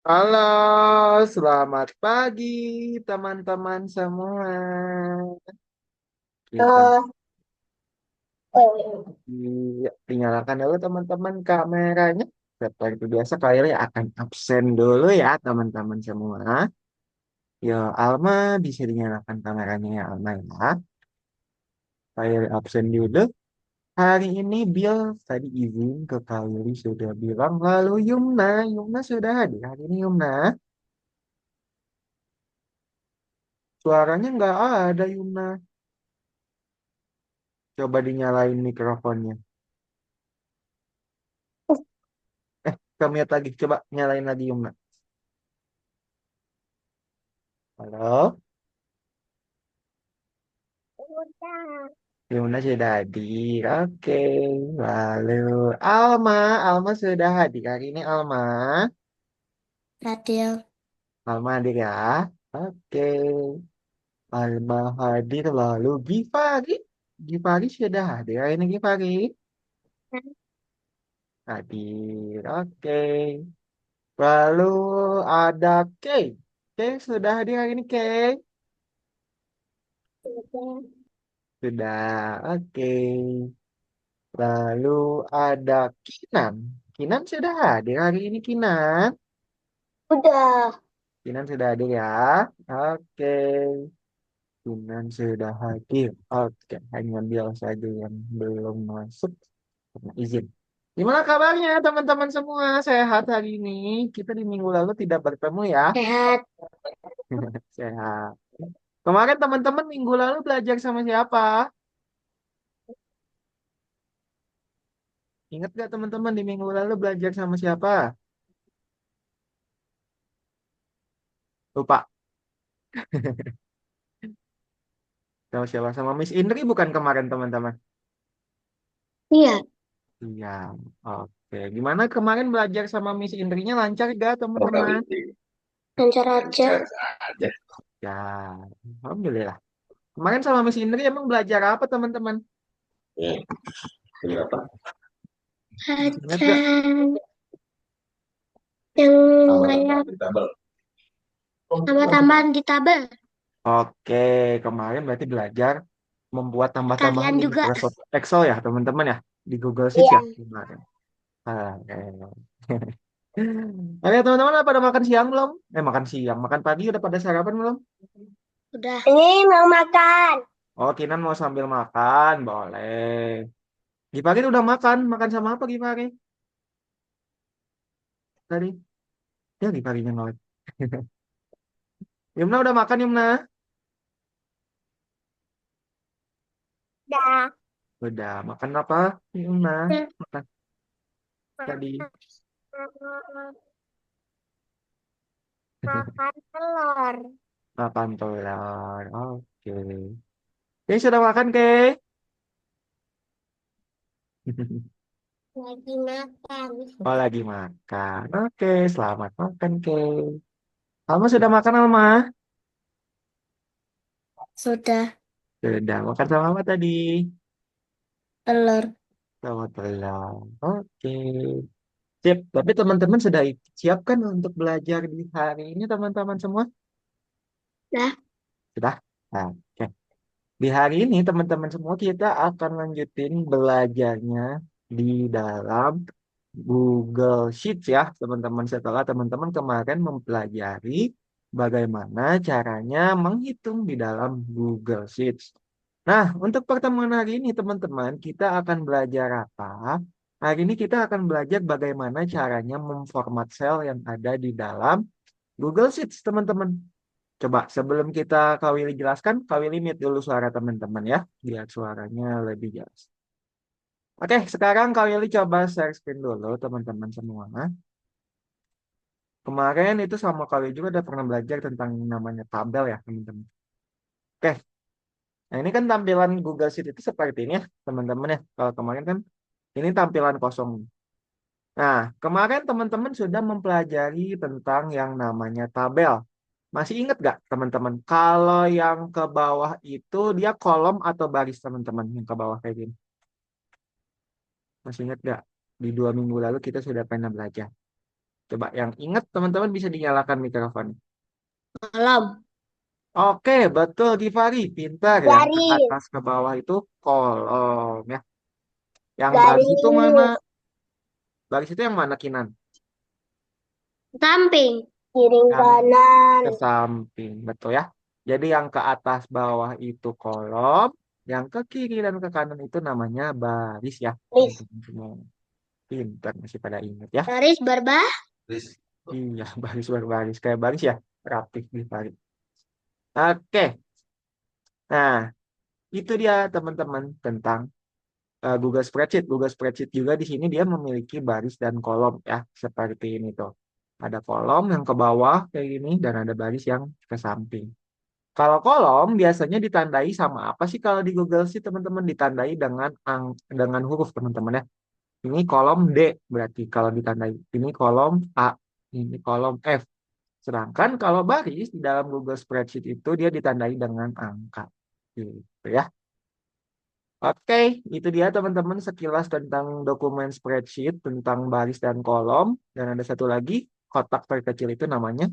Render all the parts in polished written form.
Halo, selamat pagi teman-teman semua. Kita dinyalakan dulu teman-teman kameranya. Seperti biasa, kali akan absen dulu ya teman-teman semua. Yo, Alma bisa dinyalakan kameranya ya Alma ya. Kali absen dulu. Hari ini Bill tadi izin ke Kali sudah bilang. Lalu Yumna sudah hadir hari ini Yumna. Suaranya nggak ada Yumna. Coba dinyalain mikrofonnya. Kamu lihat lagi, coba nyalain lagi Yumna. Halo, Yumna sudah hadir. Oke, lalu Alma, Alma sudah hadir hari ini Alma. Radil. Alma hadir ya. Oke, Alma hadir lalu Givari. Givari sudah hadir hari ini Givari. Hadir, oke. Lalu ada Kay. Kay sudah hadir hari ini Kay. Sudah, oke. Lalu ada Kinan. Kinan sudah hadir hari ini Kinan. Udah. Kinan sudah hadir ya. Oke. Kinan sudah hadir. Oke. Hanya Bill saja yang belum masuk. Karena izin. Gimana kabarnya teman-teman semua? Sehat hari ini? Kita di minggu lalu tidak bertemu ya. Sehat. Sehat. Kemarin teman-teman minggu lalu belajar sama siapa? Ingat gak teman-teman di minggu lalu belajar sama siapa? Lupa. Sama siapa? Sama Miss Indri bukan kemarin teman-teman? Iya. Iya, oke. Gimana kemarin belajar sama Miss Indrinya lancar gak teman-teman? Lancar aja. Ya, alhamdulillah. Kemarin sama Miss Indri emang belajar apa teman-teman? Ingat gak? Acan. Yang kayak tambah-tambahan di tabel. Oke, kemarin berarti belajar membuat tambah-tambahan Kalian di juga. Microsoft Excel ya teman-teman ya? Di Google Sheets ya Iya. kemarin. Oke. Oke teman-teman, udah pada makan siang belum? Makan siang, makan pagi udah pada sarapan belum? Udah. Ini mau makan. Oh, Kinan mau sambil makan, boleh. Gipari udah makan, makan sama apa Gipari? Tadi, ya Giparinya nolak. Yumna udah makan Yumna? Udah. Udah, makan apa Yumna? Makan tadi. Makan telur. Makan telur, oke. Oke, sudah makan ke? Lagi makan. Oh, lagi makan. Oke, selamat makan ke. Alma sudah makan Alma? Sudah. Sudah, makan sama apa tadi? Telur. Sama telur. Oke. Sip, tapi teman-teman sudah siapkan untuk belajar di hari ini teman-teman semua? Dah. Sudah? Nah, oke. Di hari ini teman-teman semua kita akan lanjutin belajarnya di dalam Google Sheets ya teman-teman. Setelah teman-teman kemarin mempelajari bagaimana caranya menghitung di dalam Google Sheets. Nah, untuk pertemuan hari ini teman-teman kita akan belajar apa? Hari ini kita akan belajar bagaimana caranya memformat sel yang ada di dalam Google Sheets teman-teman. Coba sebelum kita Kak Willy jelaskan, Kak Willy mute dulu suara teman-teman ya, biar suaranya lebih jelas. Oke, sekarang Kak Willy coba share screen dulu teman-teman semua. Kemarin itu sama Kak Willy juga udah pernah belajar tentang yang namanya tabel ya teman-teman. Oke, nah ini kan tampilan Google Sheet itu seperti ini ya teman-teman ya. Kalau kemarin kan ini tampilan kosong. Nah, kemarin teman-teman sudah mempelajari tentang yang namanya tabel. Masih ingat gak teman-teman? Kalau yang ke bawah itu dia kolom atau baris teman-teman yang ke bawah kayak gini. Masih ingat gak? Di 2 minggu lalu kita sudah pernah belajar. Coba yang ingat teman-teman bisa dinyalakan mikrofon. Kolom. Oke, betul Givari, pintar. Yang ke Garis. atas ke bawah itu kolom ya. Yang baris itu mana? Garis. Baris itu yang mana Kinan? Samping. Kiring Yang kanan. ke samping, betul ya. Jadi yang ke atas bawah itu kolom, yang ke kiri dan ke kanan itu namanya baris ya. Garis. Teman-teman semua. Pintar masih pada ingat ya. Garis berbah. Iya, baris berbaris kayak baris ya, rapih di baris. Oke, nah itu dia teman-teman tentang Google Spreadsheet. Google Spreadsheet juga di sini dia memiliki baris dan kolom ya, seperti ini tuh. Ada kolom yang ke bawah kayak gini dan ada baris yang ke samping. Kalau kolom biasanya ditandai sama apa sih kalau di Google Sheet teman-teman? Ditandai dengan dengan huruf teman-teman ya. Ini kolom D berarti kalau ditandai. Ini kolom A, ini kolom F. Sedangkan kalau baris di dalam Google Spreadsheet itu dia ditandai dengan angka. Gitu ya. Oke, itu dia teman-teman sekilas tentang dokumen spreadsheet, tentang baris dan kolom. Dan ada satu lagi, kotak terkecil itu namanya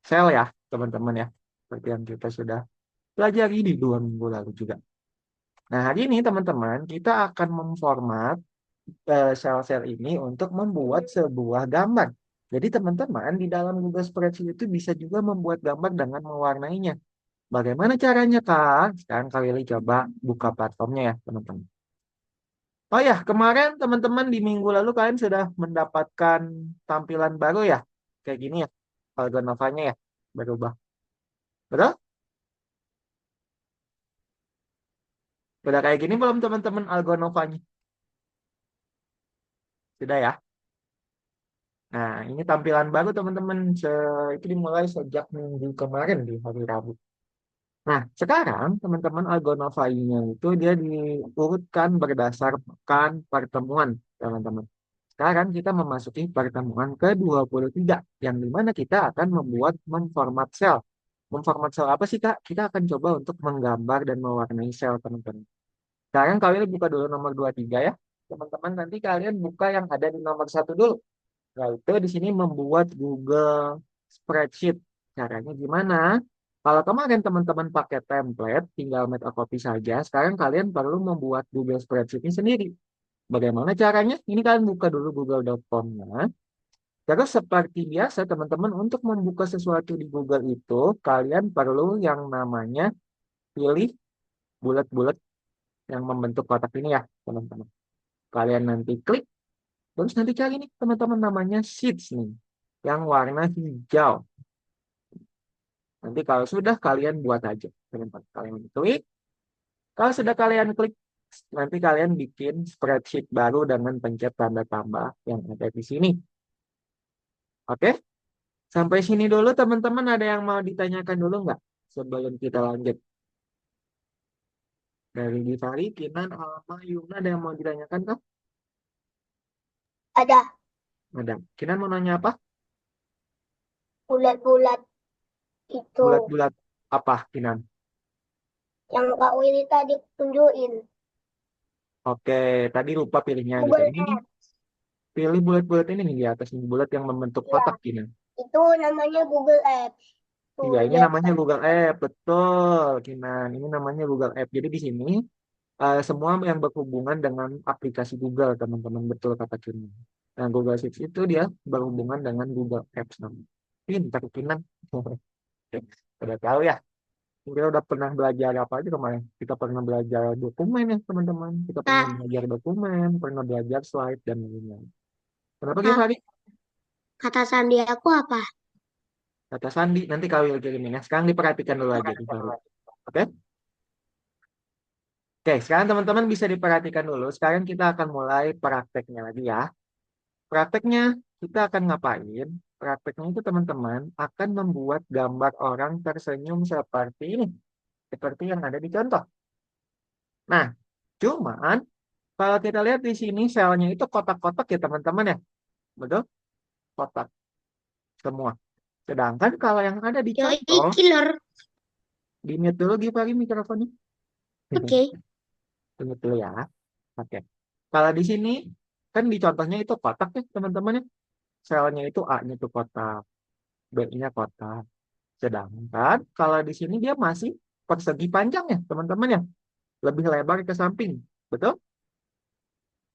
sel ya, teman-teman ya. Seperti yang kita sudah pelajari di 2 minggu lalu juga. Nah, hari ini teman-teman, kita akan memformat sel-sel ini untuk membuat sebuah gambar. Jadi teman-teman, di dalam Google Spreadsheet itu bisa juga membuat gambar dengan mewarnainya. Bagaimana caranya, Kak? Sekarang kalian coba buka platformnya ya, teman-teman. Oh ya, kemarin teman-teman di minggu lalu kalian sudah mendapatkan tampilan baru ya? Kayak gini ya, Algonovanya ya, berubah. Betul? Udah kayak gini belum teman-teman Algonovanya? Sudah ya? Nah, ini tampilan baru teman-teman. Itu dimulai sejak minggu kemarin di hari Rabu. Nah, sekarang teman-teman Algonovanya itu dia diurutkan berdasar pekan pertemuan, teman-teman. Sekarang kita memasuki pertemuan ke-23, yang dimana kita akan memformat sel. Memformat sel apa sih, Kak? Kita akan coba untuk menggambar dan mewarnai sel, teman-teman. Sekarang kalian buka dulu nomor 23 ya. Teman-teman, nanti kalian buka yang ada di nomor 1 dulu. Yaitu di sini membuat Google Spreadsheet. Caranya gimana? Kalau kemarin teman-teman pakai template, tinggal make a copy saja. Sekarang kalian perlu membuat Google Spreadsheet ini sendiri. Bagaimana caranya? Ini kalian buka dulu google.com-nya. Terus seperti biasa teman-teman untuk membuka sesuatu di Google itu kalian perlu yang namanya pilih bulat-bulat yang membentuk kotak ini ya teman-teman. Kalian nanti klik terus nanti cari nih teman-teman namanya Sheets nih yang warna hijau. Nanti kalau sudah kalian buat aja teman-teman. Kalian klik. Kalau sudah kalian klik nanti kalian bikin spreadsheet baru dengan pencet tanda tambah yang ada di sini. Oke? Sampai sini dulu teman-teman ada yang mau ditanyakan dulu nggak sebelum kita lanjut? Dari Givari, Kinan, Alma, Yuna ada yang mau ditanyakan kah? Ada Ada. Kinan mau nanya apa? bulat-bulat itu. Bulat-bulat apa Kinan? Yang Kak Willy tadi tunjukin. Oke, tadi lupa pilihnya gitu. Google Ini nih, App. pilih bulat-bulat ini nih di atas ini bulat yang membentuk Ya, kotak Kinan. itu namanya Google App. Tuh, Iya, ini lihat namanya kan. Google App, betul Kinan. Ini namanya Google App. Jadi di sini semua yang berhubungan dengan aplikasi Google, teman-teman. Betul kata Kinan. Nah, Google Sheets itu dia berhubungan dengan Google Apps namanya. Pintar Kinan. Udah tahu ya. Kita udah pernah belajar apa aja kemarin? Kita pernah belajar dokumen ya teman-teman. Kita pernah Kak, belajar dokumen, pernah belajar slide dan lain-lain. Kenapa kak, Givari? kata sandi aku apa? Kata Sandi, nanti kau kirimin ya. Sekarang diperhatikan dulu aja Givari. Oke? Oke, sekarang teman-teman bisa diperhatikan dulu. Sekarang kita akan mulai prakteknya lagi ya. Prakteknya kita akan ngapain? Prakteknya itu teman-teman akan membuat gambar orang tersenyum seperti ini. Seperti yang ada di contoh. Nah, cuman kalau kita lihat di sini selnya itu kotak-kotak ya teman-teman ya. Betul? Kotak semua. Sedangkan kalau yang ada di Joy contoh, Killer. di mute dulu Givari mikrofonnya. Oke. Tunggu dulu ya. Oke. Kalau di sini kan di contohnya itu kotak ya teman-teman ya. selnya itu A-nya itu kotak, B-nya kotak. Sedangkan kalau di sini dia masih persegi panjang ya, teman-teman ya, lebih lebar ke samping. Betul?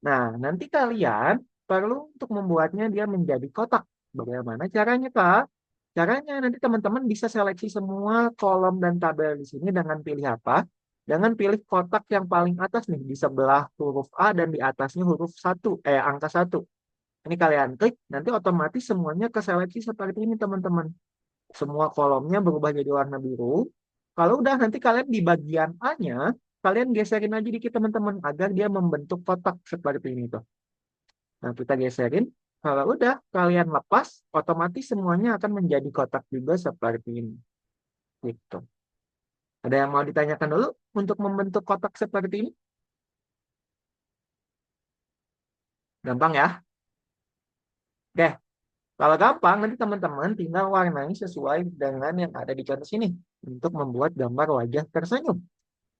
Nah, nanti kalian perlu untuk membuatnya dia menjadi kotak. Bagaimana caranya, Kak? Caranya nanti teman-teman bisa seleksi semua kolom dan tabel di sini dengan pilih apa? Dengan pilih kotak yang paling atas nih, di sebelah huruf A dan di atasnya huruf satu, angka satu. Ini kalian klik, nanti otomatis semuanya keseleksi seperti ini, teman-teman. Semua kolomnya berubah jadi warna biru. Kalau udah nanti kalian di bagian A-nya, kalian geserin aja dikit teman-teman agar dia membentuk kotak seperti ini tuh. Nah, kita geserin. Kalau udah kalian lepas, otomatis semuanya akan menjadi kotak juga seperti ini. Gitu. Ada yang mau ditanyakan dulu untuk membentuk kotak seperti ini? Gampang ya? Oke, kalau gampang nanti teman-teman tinggal warnai sesuai dengan yang ada di contoh sini untuk membuat gambar wajah tersenyum.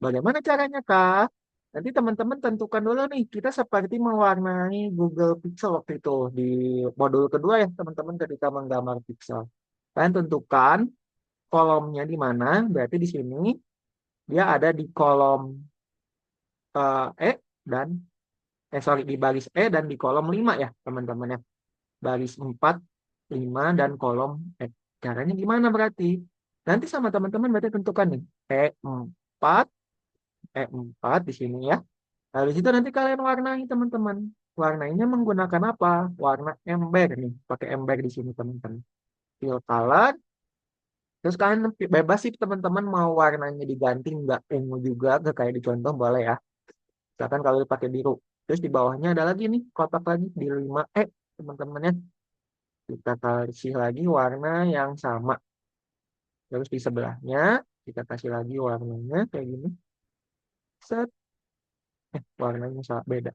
Bagaimana caranya, Kak? Nanti teman-teman tentukan dulu nih, kita seperti mewarnai Google Pixel waktu itu di modul kedua ya, teman-teman ketika menggambar pixel. Kalian tentukan kolomnya di mana, berarti di sini dia ada di kolom E dan, sorry, di baris E dan di kolom 5 ya, teman-teman ya. Baris 4, 5, dan kolom E. Caranya gimana berarti? Nanti sama teman-teman berarti tentukan nih, E4, E4 di sini ya. Habis itu nanti kalian warnai teman-teman. Warnainya menggunakan apa? Warna ember nih. Pakai ember di sini teman-teman. Fill color. Terus kalian bebas sih teman-teman mau warnanya diganti nggak ungu juga. Nggak kayak di contoh boleh ya. Misalkan kalau dipakai biru. Terus di bawahnya ada lagi nih kotak lagi di 5E teman-teman ya. Kita kasih lagi warna yang sama. Terus di sebelahnya kita kasih lagi warnanya kayak gini. Set. Warnanya beda.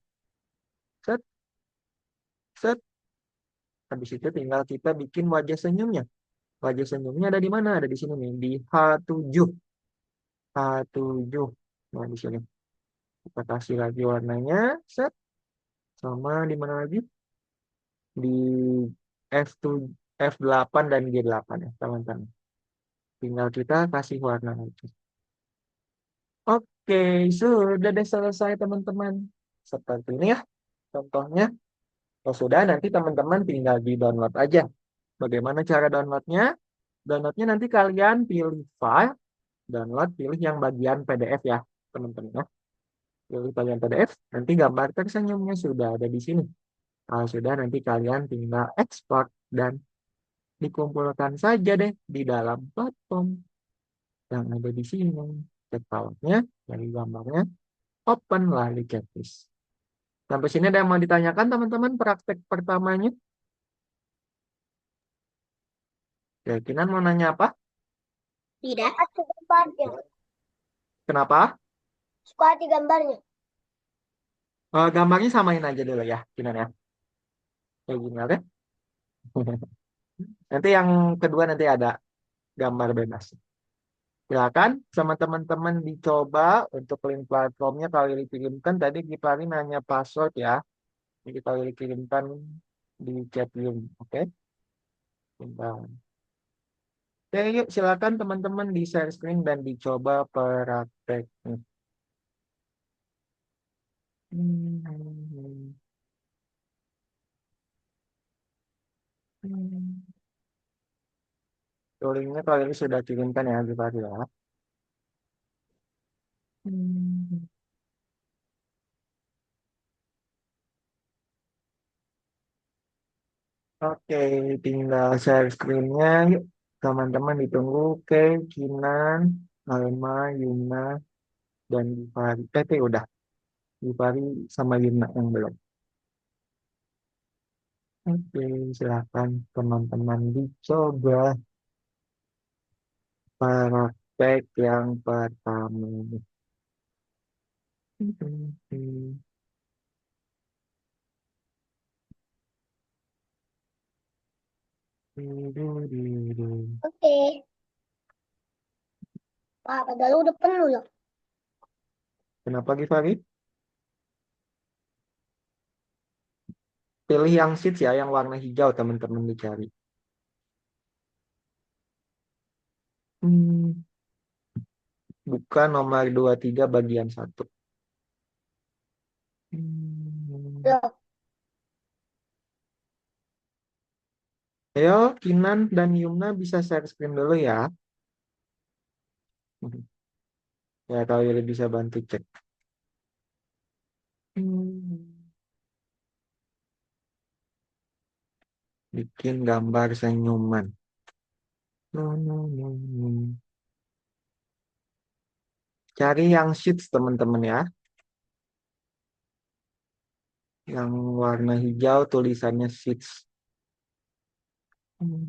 Set. Set. Habis itu tinggal kita bikin wajah senyumnya. Wajah senyumnya ada di mana? Ada di sini nih, di H7. H7. Nah, di sini. Kita kasih lagi warnanya, set. Sama di mana lagi? Di F7, F8 dan G8 ya, teman-teman. Tinggal kita kasih warna lagi. Oke, sudah deh selesai, teman-teman. Seperti ini ya, contohnya. Kalau sudah, nanti teman-teman tinggal di-download aja. Bagaimana cara downloadnya? Downloadnya nanti kalian pilih file, download, pilih yang bagian PDF ya, teman-teman ya. Pilih bagian PDF, nanti gambar tersenyumnya sudah ada di sini. Kalau sudah, nanti kalian tinggal ekspor dan dikumpulkan saja deh di dalam platform yang ada di sini. Cek filenya, dari gambarnya, open lalu checklist. Sampai sini ada yang mau ditanyakan teman-teman praktek pertamanya? Ya, Kinan mau nanya apa? Tidak. Suka gambarnya. Kenapa? Suka hati gambarnya. Gambarnya samain aja dulu ya, Kinan ya. Kayak gini, oke? Nanti yang kedua nanti ada gambar bebas. Silakan sama teman-teman dicoba untuk link platformnya kalau dikirimkan. Tadi Givari nanya password ya. Jadi kalau dikirimkan di chat room. Oke? Bentar. Oke, yuk silakan teman-teman di share screen dan dicoba prakteknya. Hmm, hmm, hmm. Linknya kalau ini sudah kirimkan ya Givari ya. Hmm. Oke, tinggal share screen-nya. Yuk, teman-teman ditunggu. Oke, Kinan, Alma, Yuna, dan Givari. Udah. Givari sama Yuna yang belum. Oke, silakan teman-teman dicoba praktek yang pertama. Oke. Pak, padahal udah penuh ya. Kenapa Givari? Pilih yang sheets ya, yang warna hijau teman-teman dicari. Hmm, buka nomor 23 bagian satu. Hmm. Loh, Ayo, Kinan dan Yumna bisa share screen dulu ya. Ya, kalau Yuli bisa bantu cek. Hmm. Bikin gambar senyuman. No, no, no, no. Cari yang sheets teman-teman ya. Yang warna hijau tulisannya sheets. Hmm.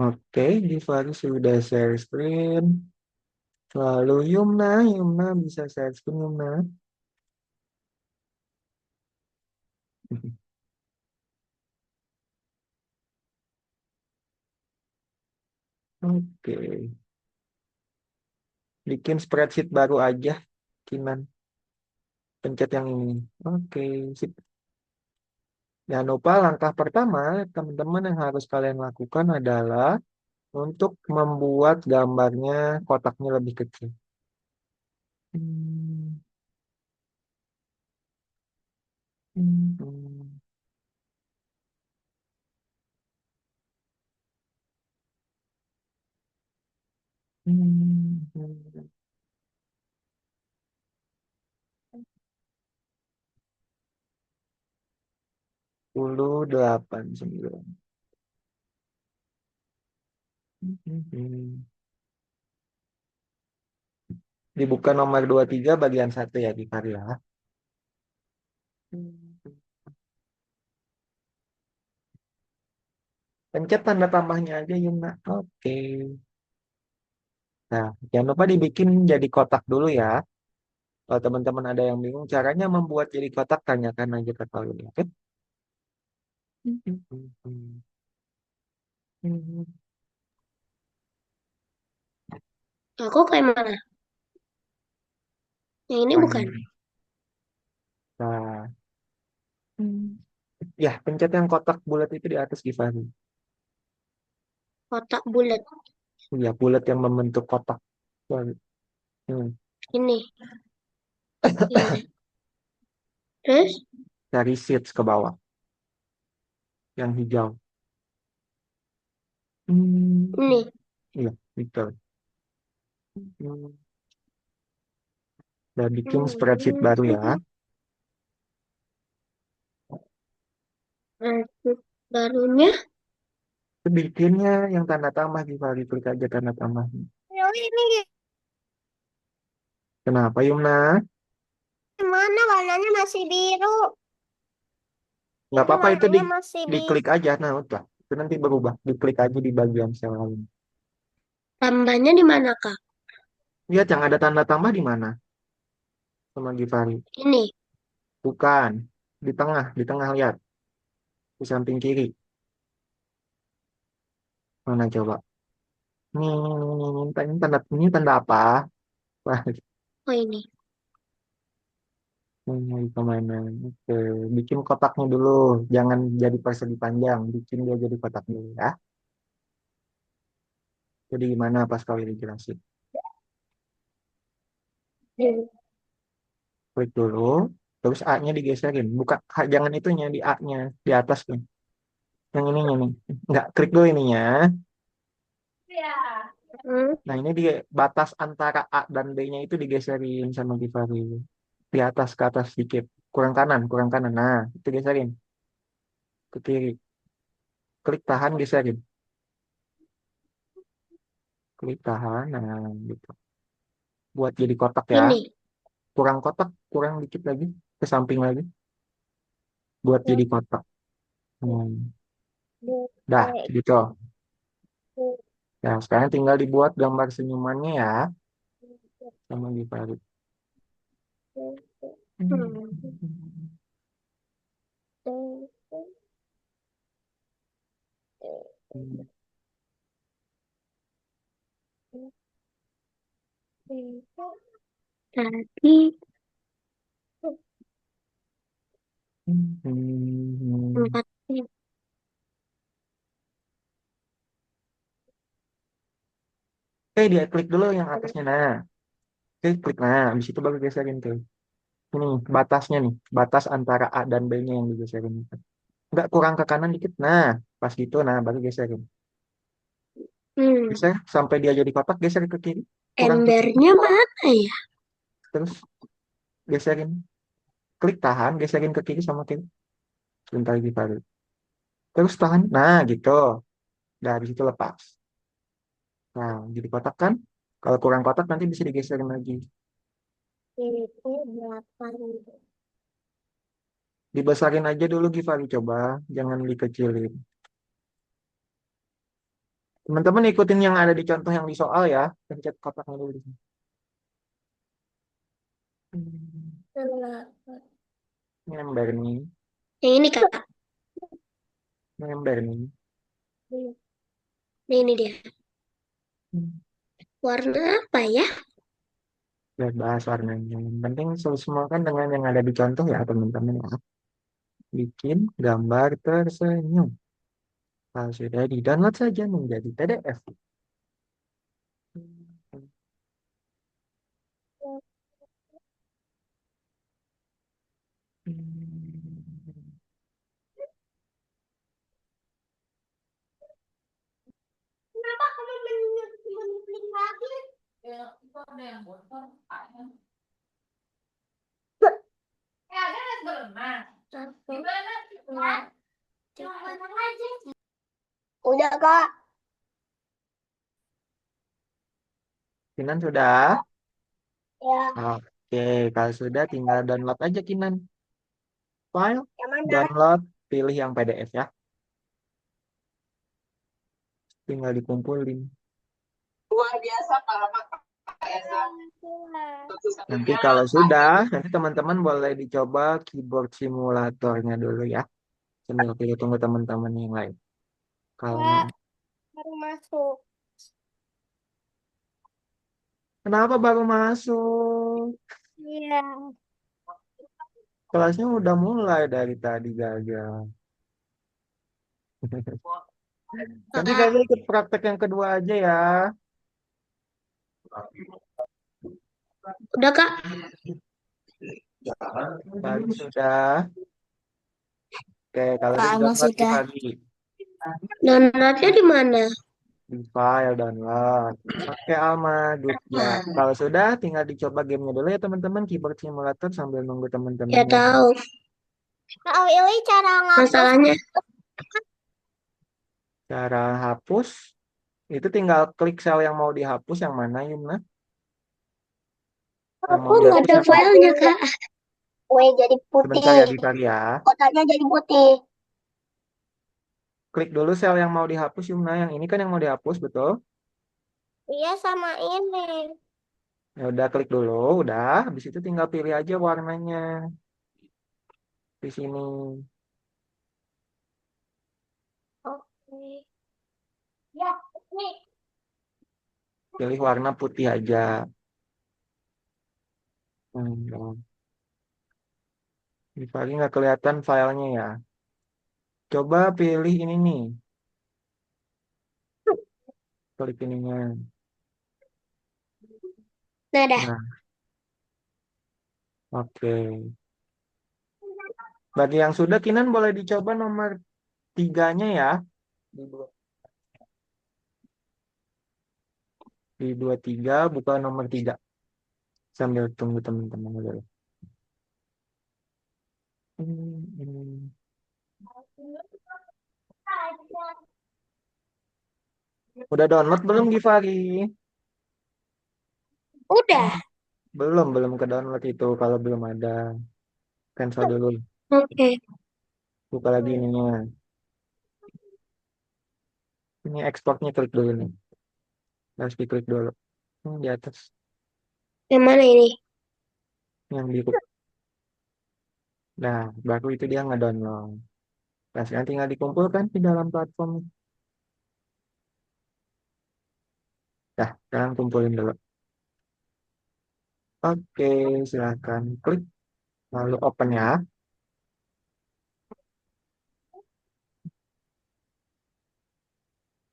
Oke, Givari sudah share screen. Lalu Yumna bisa share screen Yumna. Oke, bikin spreadsheet baru aja, Kinan. Pencet yang ini. Oke, sip. Jangan lupa langkah pertama, teman-teman yang harus kalian lakukan adalah untuk membuat gambarnya kotaknya lebih kecil. Hmm, hmm, hmm, hmm. 10, 8, 9. Dibuka nomor 23 bagian satu ya, Givar ya. Pencet tanda tambahnya aja, Yumna. Oke. Nah, jangan lupa dibikin jadi kotak dulu ya. Kalau teman-teman ada yang bingung caranya membuat jadi kotak, tanyakan aja ke kalian. Oke? aku kayak mana? Yang ini Nah, bukan. nah, ya, pencet yang kotak bulat itu di atas Givari. Kotak bulat. Ya, bulat yang membentuk kotak. Hmm. Ini. Iya. Terus Dari sheets ke bawah, yang hijau. ini. Iya, betul. Dan bikin spreadsheet baru ya. Hmm. Lanjut barunya. Bikinnya yang tanda tambah Givari, klik aja tanda tambah. Yang ini Kenapa Yumna? gimana warnanya masih biru? Nggak Ini apa-apa itu warnanya masih biru. diklik aja. Nah, udah. Itu nanti berubah. Diklik aja di bagian sel lain. Tambahnya di mana, Kak? Lihat yang ada tanda tambah di mana? Sama Givari. Ini. Bukan. Di tengah lihat. Di samping kiri. Mana coba? Ini tanda apa? Wah, Oh, ini. ini kemana? Oke, bikin kotaknya dulu. Jangan jadi persegi panjang. Bikin dia jadi kotak dulu ya. Jadi gimana pas kau ini jelasin? Hmm. Klik dulu. Terus A-nya digeserin. Bukan, jangan itunya di A-nya. Di atas nih. Yang ininya nih. Enggak, klik dulu ininya. Hmm. Nah, ini di batas antara A dan B-nya itu digeserin sama Givari. Di atas ke atas sedikit. Kurang kanan, kurang kanan. Nah, itu geserin ke kiri. Klik tahan, geserin. Klik tahan. Nah, gitu. Buat jadi kotak ya. Ini. Kurang kotak, kurang dikit lagi. Ke samping lagi. Buat jadi kotak. Dah, gitu. Ya, sekarang tinggal dibuat gambar senyumannya ya. Sama Givari. Hmm. Tadi Hmm. tempatnya. Oke, dia klik dulu yang atasnya. Nah, oke, klik. Nah, habis itu baru geserin tuh. Ini batasnya nih, batas antara A dan B-nya yang digeserin. Nggak kurang ke kanan dikit. Nah, pas gitu, nah baru geserin. Hmm, Geser sampai dia jadi kotak, geser ke kiri. Kurang ke kiri. embernya mana ya? Terus geserin. Klik tahan, geserin ke kiri sama kiri. Sebentar lagi baru. Terus tahan. Nah, gitu. Nah, habis itu lepas. Nah, jadi kotak kan? Kalau kurang kotak nanti bisa digeserin lagi. Itu berapa? Dibesarin aja dulu Givari coba, jangan dikecilin. Teman-teman ikutin yang ada di contoh yang di soal ya. Pencet kotaknya dulu. Nyember nih, Yang ini kak. nyember nih. Nah, ini dia. Warna apa ya? Bebas warnanya. Yang penting sesuaikan dengan yang ada di contoh ya teman-teman ya. Bikin gambar tersenyum. Kalau sudah di-download saja menjadi PDF. Kenapa kamu menikmati lagi? Ya, itu ada yang bocor. Ada yang berenang. Gimana? Cuma berenang aja. Udah, Kak. Kinan sudah? Ya, Oke, kalau sudah tinggal download aja Kinan. File, yang mana? download, pilih yang PDF ya. Tinggal dikumpulin. Luar biasa kalau pakai Nanti kalau sudah, nanti teman-teman boleh dicoba keyboard simulatornya dulu ya. Sambil kita tunggu teman-teman yang lain. Kalau Kak, mau. baru masuk. Kenapa baru masuk? Iya. Kelasnya udah mulai dari tadi gagal. Nanti Kak, gagal ikut praktek yang kedua aja ya. udah kak. Tadi sudah. Oke, kalau udah Kak, Alma download sudah. lagi Downloadnya di mana? di file download. Oke, Alma, good job. Kalau sudah, tinggal dicoba gamenya dulu ya teman-teman. Keyboard simulator sambil nunggu Ya teman-temannya. tahu. Kak Willy cara ngapus. Masalahnya Cara hapus, itu tinggal klik sel yang mau dihapus, yang mana Yumna? Yang Aku mau nggak dihapus ada yang mana? filenya kak. kue jadi Sebentar putih. ya, Givari ya. Kotaknya jadi putih. Klik dulu sel yang mau dihapus, Yumna. Yang ini kan yang mau dihapus, betul? Iya sama ini. Ya udah, klik dulu. Udah, habis itu tinggal pilih aja warnanya di sini. Oke. Ya, ini. Pilih warna putih aja. Hmm. Givari nggak kelihatan filenya ya. Coba pilih ini nih. Klik ininya. Nah dah. Nah, oke. Bagi yang sudah, Kinan boleh dicoba nomor tiganya ya. Di dua, di dua tiga, buka nomor tiga. Sambil tunggu teman-teman dulu. Hmm. Udah download belum Givari? Udah. Belum ke download itu kalau belum ada. Cancel dulu. Oke. Buka lagi ininya. Ini ekspornya klik dulu nih. Harus diklik dulu. Di atas. Yang mana ini? Yang biru. Nah, baru itu dia ngedownload. Nah, sekarang tinggal dikumpulkan di dalam platform. Dah, sekarang kumpulin dulu. Oke, silahkan klik lalu open ya.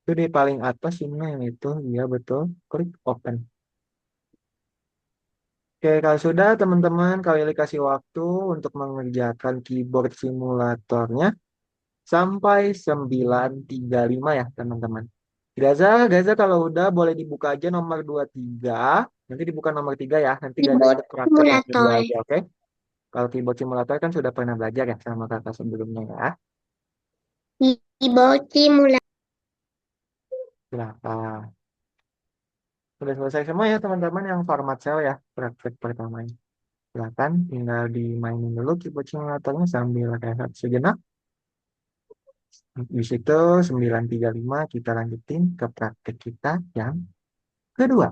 Itu di paling atas ini yang itu, iya betul. Klik open. Oke, kalau sudah teman-teman, kalian kasih waktu untuk mengerjakan keyboard simulatornya sampai 9.35 ya teman-teman. Gaza, Gaza kalau udah boleh dibuka aja nomor 23. Nanti dibuka nomor 3 ya. Nanti Gaza Keyboard ikut praktek yang kedua simulator. aja, oke? Kalau keyboard simulator kan sudah pernah belajar ya sama kakak sebelumnya ya. Keyboard simulator. Silakan. Sudah selesai semua ya teman-teman yang format cell ya praktek pertamanya. Silakan tinggal dimainin dulu keyboard simulatornya sambil rehat sejenak. Di situ 9.35 kita lanjutin ke praktek kita yang kedua.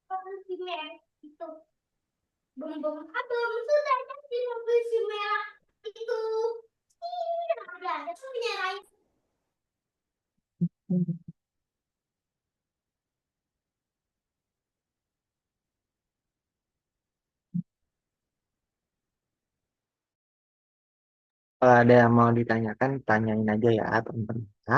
Kalau si merah itu belum ah, belum sudah kan si mobil si merah itu. Iya, ada tuh nyerahin. Kalau ada yang mau ditanyakan, tanyain aja ya teman-teman. Ya.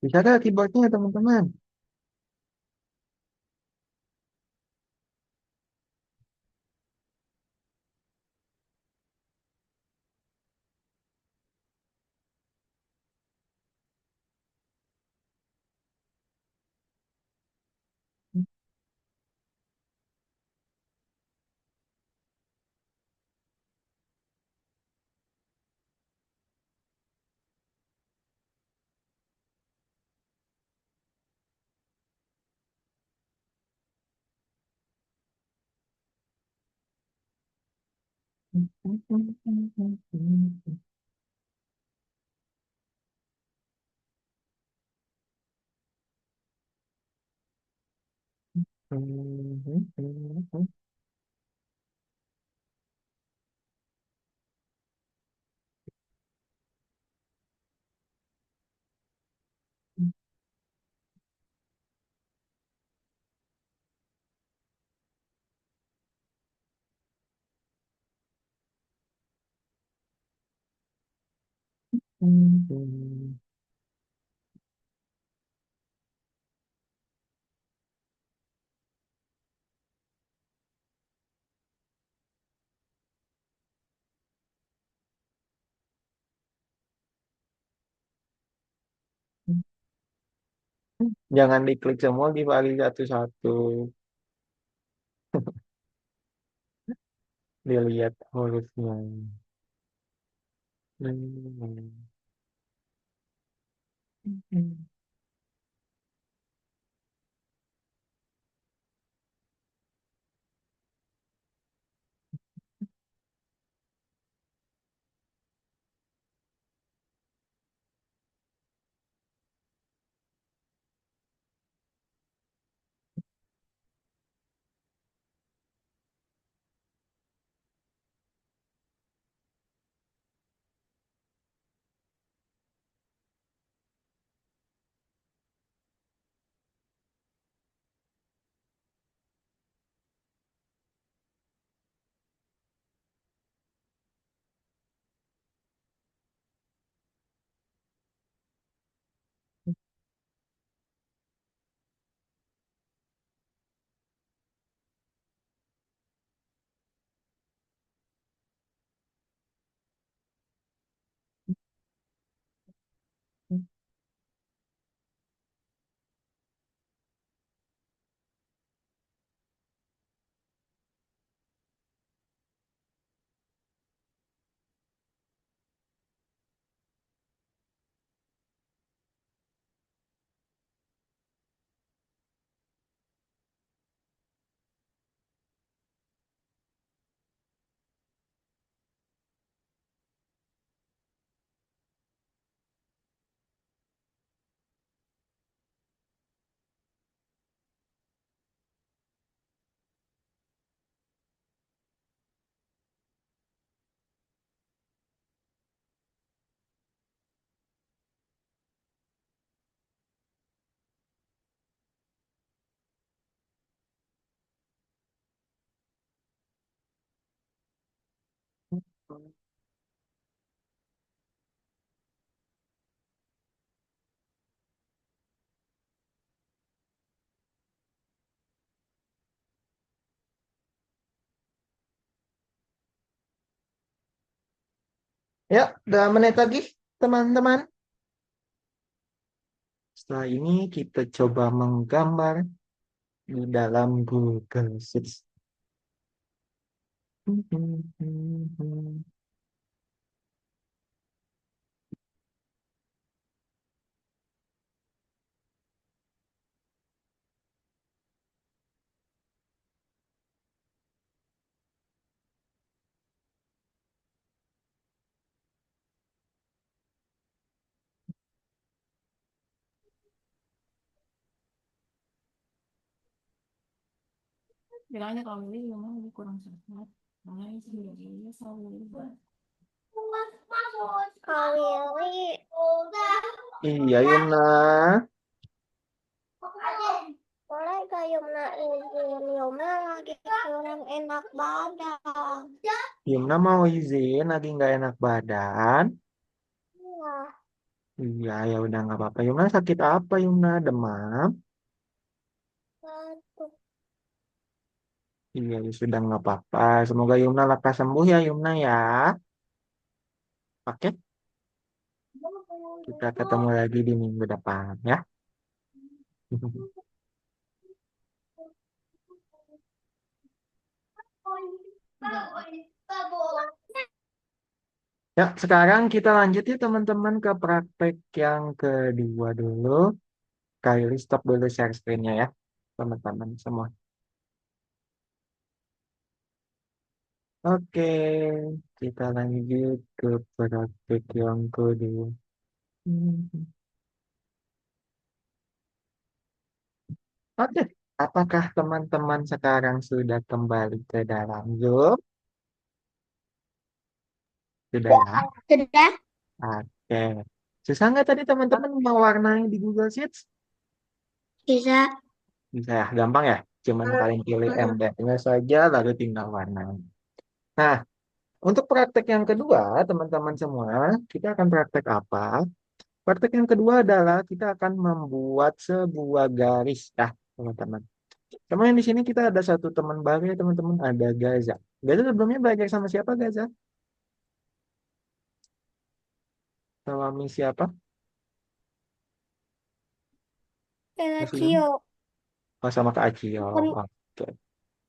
Bisa ada keyboardnya teman-teman. Jangan diklik semua di balik satu-satu. Dilihat hurufnya. Ya, udah menit lagi, teman-teman. Setelah ini kita coba menggambar di dalam Google Sheets. Bilangnya kalau ini memang lebih kurang sehat. Makanya sebenarnya selalu Kawili, Iya, Yumna. boleh gak Yumna izin? Yumna lagi kurang enak badan. Yumna mau izin, lagi nggak enak badan. Iya, Iya, ya udah nggak apa-apa. Yumna sakit apa, Yumna? Demam? batuk. Iya, ya sudah nggak apa-apa. Semoga Yumna lekas sembuh ya, Yumna ya. Oke, kita ketemu lagi di minggu depan ya. Ya, sekarang kita lanjut ya teman-teman ke praktek yang kedua dulu. Kylie stop dulu share screen-nya ya, teman-teman semua. Oke, kita lanjut ke praktek yang kedua. Oke, apakah teman-teman sekarang sudah kembali ke dalam Zoom? Sudah ya? Sudah? Oke. Susah nggak tadi teman-teman mewarnai di Google Sheets? Bisa. Bisa ya, gampang ya. Cuman kalian pilih ember-nya saja, lalu tinggal warnai. Nah, untuk praktek yang kedua, teman-teman semua, kita akan praktek apa? Praktek yang kedua adalah kita akan membuat sebuah garis ya, teman-teman. Kemudian di sini kita ada satu teman baru ya, teman-teman. Ada Gaza. Gaza sebelumnya belajar sama siapa, Gaza? Sama Miss siapa? Masih ingat? Cio. Oh, sama Kak Acio. Bukan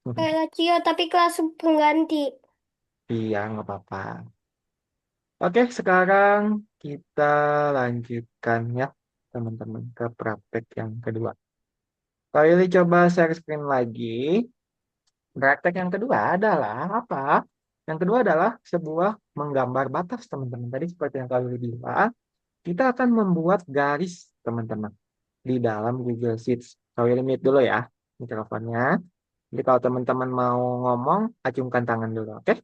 Oke. Cio, tapi kelas pengganti. Iya, nggak apa-apa. Oke, sekarang kita lanjutkan ya, teman-teman, ke praktek yang kedua. Kalau ini coba share screen lagi. Praktek yang kedua adalah apa? Yang kedua adalah sebuah menggambar batas, teman-teman. Tadi seperti yang kalian bilang, kita akan membuat garis, teman-teman, di dalam Google Sheets. Kalau limit dulu ya mikrofonnya. Jadi kalau teman-teman mau ngomong, acungkan tangan dulu, oke?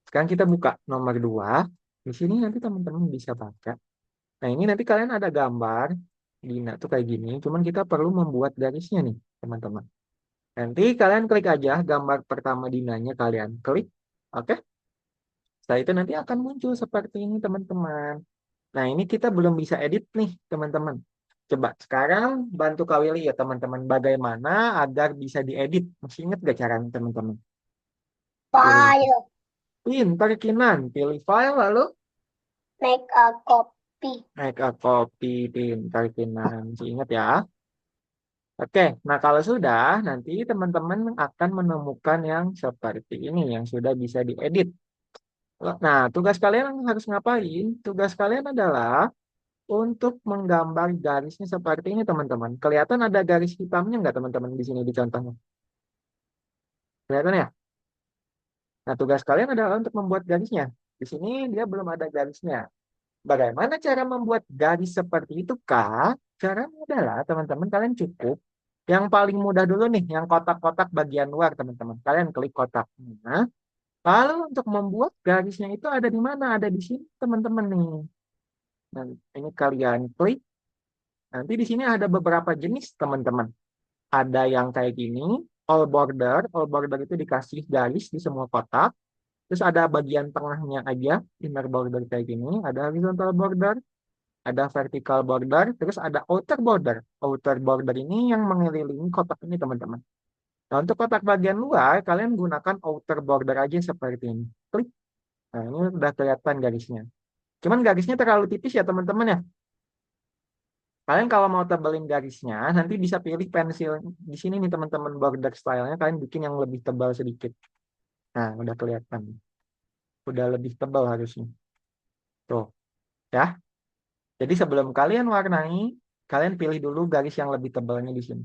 Sekarang kita buka nomor 2. Di sini nanti teman-teman bisa baca. Nah, ini nanti kalian ada gambar Dina tuh kayak gini. Cuman kita perlu membuat garisnya nih, teman-teman. Nanti kalian klik aja gambar pertama Dinanya, kalian klik. Oke? Setelah itu nanti akan muncul seperti ini, teman-teman. Nah, ini kita belum bisa edit nih, teman-teman. Coba sekarang bantu Kak Willy ya, teman-teman. Bagaimana agar bisa diedit? Masih ingat gak caranya, teman-teman? Pilih. File. Pintar, Kinan. Pilih file, lalu Make a copy. naik ke copy. Pintar, Kinan. Masih ingat ya? Oke, nah kalau sudah, nanti teman-teman akan menemukan yang seperti ini, yang sudah bisa diedit. Nah, tugas kalian harus ngapain? Tugas kalian adalah untuk menggambar garisnya seperti ini, teman-teman. Kelihatan ada garis hitamnya nggak, teman-teman, di sini di contohnya? Kelihatan ya? Nah, tugas kalian adalah untuk membuat garisnya. Di sini dia belum ada garisnya. Bagaimana cara membuat garis seperti itu, Kak? Caranya adalah, teman-teman, kalian cukup. Yang paling mudah dulu nih, yang kotak-kotak bagian luar, teman-teman. Kalian klik kotaknya. Lalu untuk membuat garisnya itu ada di mana? Ada di sini, teman-teman nih. Nah, ini kalian klik. Nanti di sini ada beberapa jenis, teman-teman. Ada yang kayak gini, all border. All border itu dikasih garis di semua kotak. Terus ada bagian tengahnya aja, inner border kayak gini, ada horizontal border, ada vertical border, terus ada outer border. Outer border ini yang mengelilingi kotak ini, teman-teman. Nah, untuk kotak bagian luar, kalian gunakan outer border aja seperti ini. Klik. Nah, ini udah kelihatan garisnya. Cuman garisnya terlalu tipis ya, teman-teman ya. Kalian kalau mau tebelin garisnya, nanti bisa pilih pensil di sini nih, teman-teman, border stylenya. Kalian bikin yang lebih tebal sedikit. Nah, udah kelihatan. Udah lebih tebal harusnya. Tuh, ya. Jadi sebelum kalian warnai, kalian pilih dulu garis yang lebih tebalnya di sini.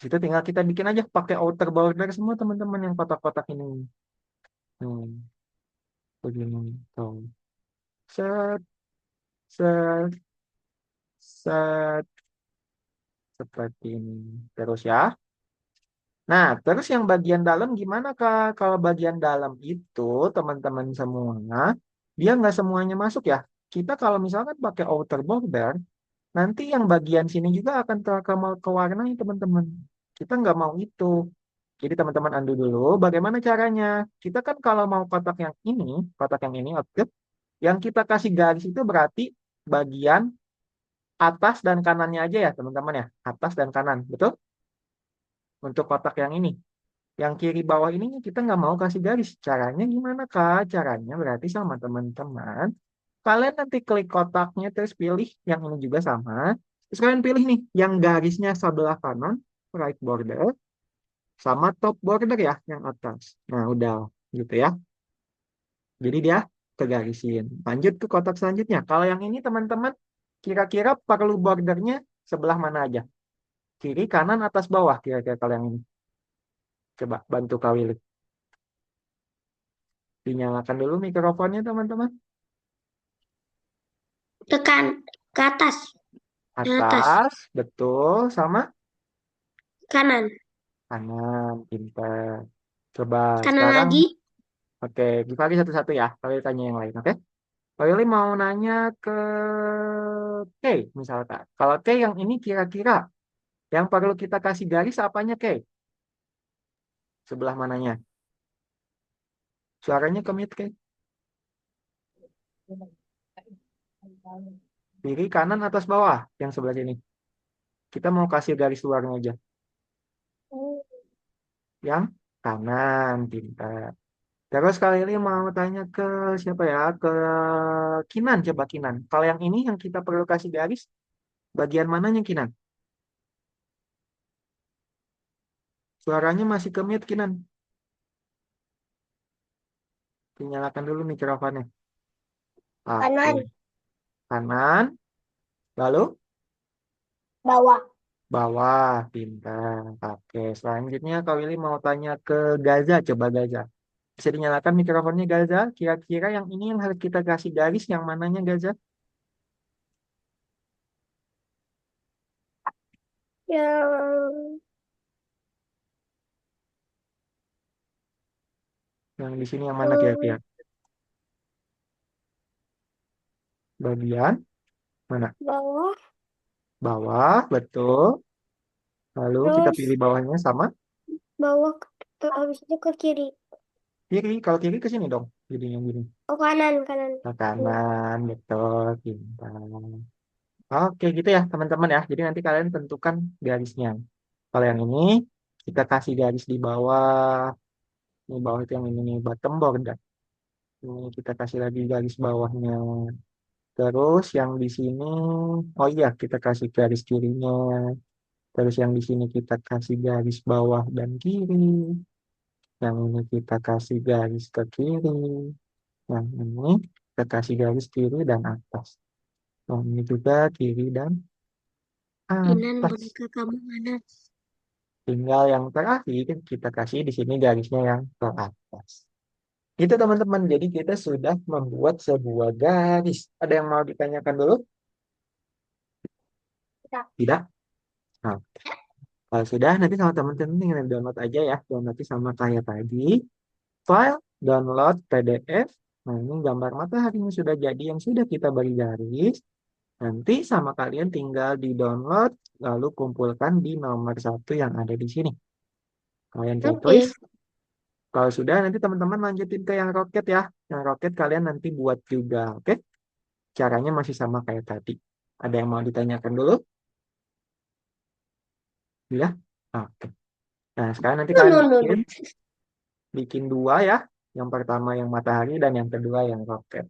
Itu tinggal kita bikin aja pakai outer border semua, teman-teman, yang kotak-kotak ini. Begini. Tuh. Set, set, set. Seperti ini. Terus ya. Nah, terus yang bagian dalam gimana, Kak? Kalau bagian dalam itu, teman-teman semua, dia nggak semuanya masuk ya. Kita kalau misalkan pakai outer border, nanti yang bagian sini juga akan kewarnai, teman-teman. Kita nggak mau itu. Jadi teman-teman undo dulu, bagaimana caranya? Kita kan kalau mau kotak yang ini, oke. Yang kita kasih garis itu berarti bagian atas dan kanannya aja ya, teman-teman ya. Atas dan kanan, betul? Untuk kotak yang ini. Yang kiri bawah ini kita nggak mau kasih garis. Caranya gimana, Kak? Caranya berarti sama teman-teman. Kalian nanti klik kotaknya, terus pilih yang ini juga sama. Terus kalian pilih nih, yang garisnya sebelah kanan, right border, sama top border ya, yang atas. Nah, udah gitu ya. Jadi dia kegarisin. Lanjut ke kotak selanjutnya. Kalau yang ini, teman-teman, kira-kira perlu bordernya sebelah mana aja? Kiri, kanan, atas, bawah, kira-kira kalau yang ini. Coba bantu Kak Willy. Dinyalakan dulu mikrofonnya, teman-teman. Tekan ke atas, ke atas, Atas, betul, sama kanan, kanan, pintar. Coba kanan sekarang, lagi, oke, dibagi satu-satu ya. Kalau tanya yang lain, oke? Pak Willy mau nanya ke K, misalkan. Kalau K yang ini kira-kira yang perlu kita kasih garis apanya, K? Sebelah mananya? Suaranya ke mute, K. Kiri, kanan, atas, bawah. Yang sebelah sini. Kita mau kasih garis luarnya aja. Yang kanan, pintar. Terus kali ini mau tanya ke siapa ya? Ke Kinan, coba Kinan. Kalau yang ini yang kita perlu kasih garis, bagian mananya Kinan? Suaranya masih ke mute, Kinan. Nyalakan dulu mikrofonnya. Oke, kanan, kanan, lalu bawah. bawah, pintar. Oke, selanjutnya Kak Willy mau tanya ke Gaza, coba Gaza. Bisa dinyalakan mikrofonnya Gaza? Kira-kira yang ini yang harus kita kasih garis, yang mananya Gaza? Yang Yang di sini yang mana kira-kira? Bagian mana? bawah, Bawah, betul. Lalu kita terus pilih bawahnya sama bawah, habis itu ke kiri. kiri. Kalau kiri ke sini dong. Jadi yang gini. Oh, kanan, kanan. Ke kanan, betul. Pintar. Oke, gitu ya teman-teman ya. Jadi nanti kalian tentukan garisnya. Kalau yang ini, kita kasih garis di bawah. Ini bawah itu yang ini nih, bottom border. Ini kita kasih lagi garis bawahnya. Terus yang di sini, oh iya, kita kasih garis kirinya. Terus yang di sini kita kasih garis bawah dan kiri. Yang ini kita kasih garis ke kiri. Yang ini kita kasih garis kiri dan atas. Yang ini juga kiri dan Inan, atas. boneka kamu mana? Tinggal yang terakhir kita kasih di sini garisnya yang ke atas. Itu teman-teman. Jadi kita sudah membuat sebuah garis. Ada yang mau ditanyakan dulu? Tidak. Tidak? Nah, kalau sudah, nanti sama teman-teman tinggal download aja ya. Download sama kayak tadi. File, download PDF. Nah, ini gambar mataharinya sudah jadi yang sudah kita beri garis. Nanti sama kalian tinggal di-download, lalu kumpulkan di nomor 1 yang ada di sini. Kalian Oke. checklist. Kalau sudah, nanti teman-teman lanjutin ke yang roket ya. Yang roket kalian nanti buat juga, oke? Caranya masih sama kayak tadi. Ada yang mau ditanyakan dulu? Ya? Oke. Nah, sekarang nanti No, kalian no, no, bikin, no. bikin dua ya. Yang pertama yang matahari dan yang kedua yang roket.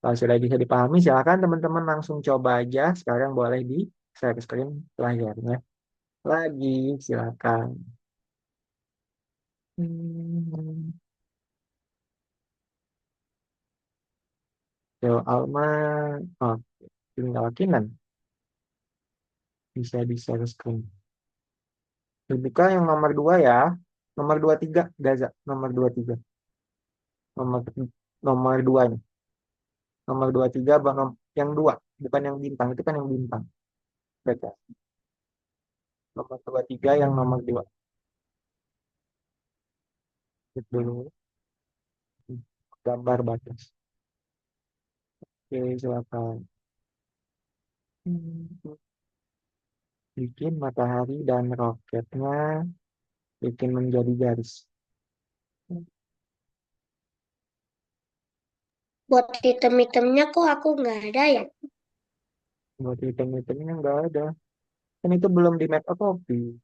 Kalau sudah bisa dipahami, silakan teman-teman langsung coba aja. Sekarang boleh di share screen layarnya. Lagi, silakan. Hmm. Yo, Alma, oh, tinggal Kinan. Bisa di share screen. Dibuka yang nomor dua ya. Nomor dua tiga, Gaza. Nomor dua tiga. Nomor nomor dua nih. Nomor dua tiga, bang, yang dua. Bukan yang bintang, itu kan yang bintang. Baca. Nomor dua tiga yang nomor dua. Cek dulu. Gambar batas. Oke, silakan. Hmm. Bikin matahari dan roketnya. Bikin menjadi garis. Buat hitam-hitamnya kok aku nggak ada ya? Buat item-itemnya nggak ada. Kan itu belum di make a copy.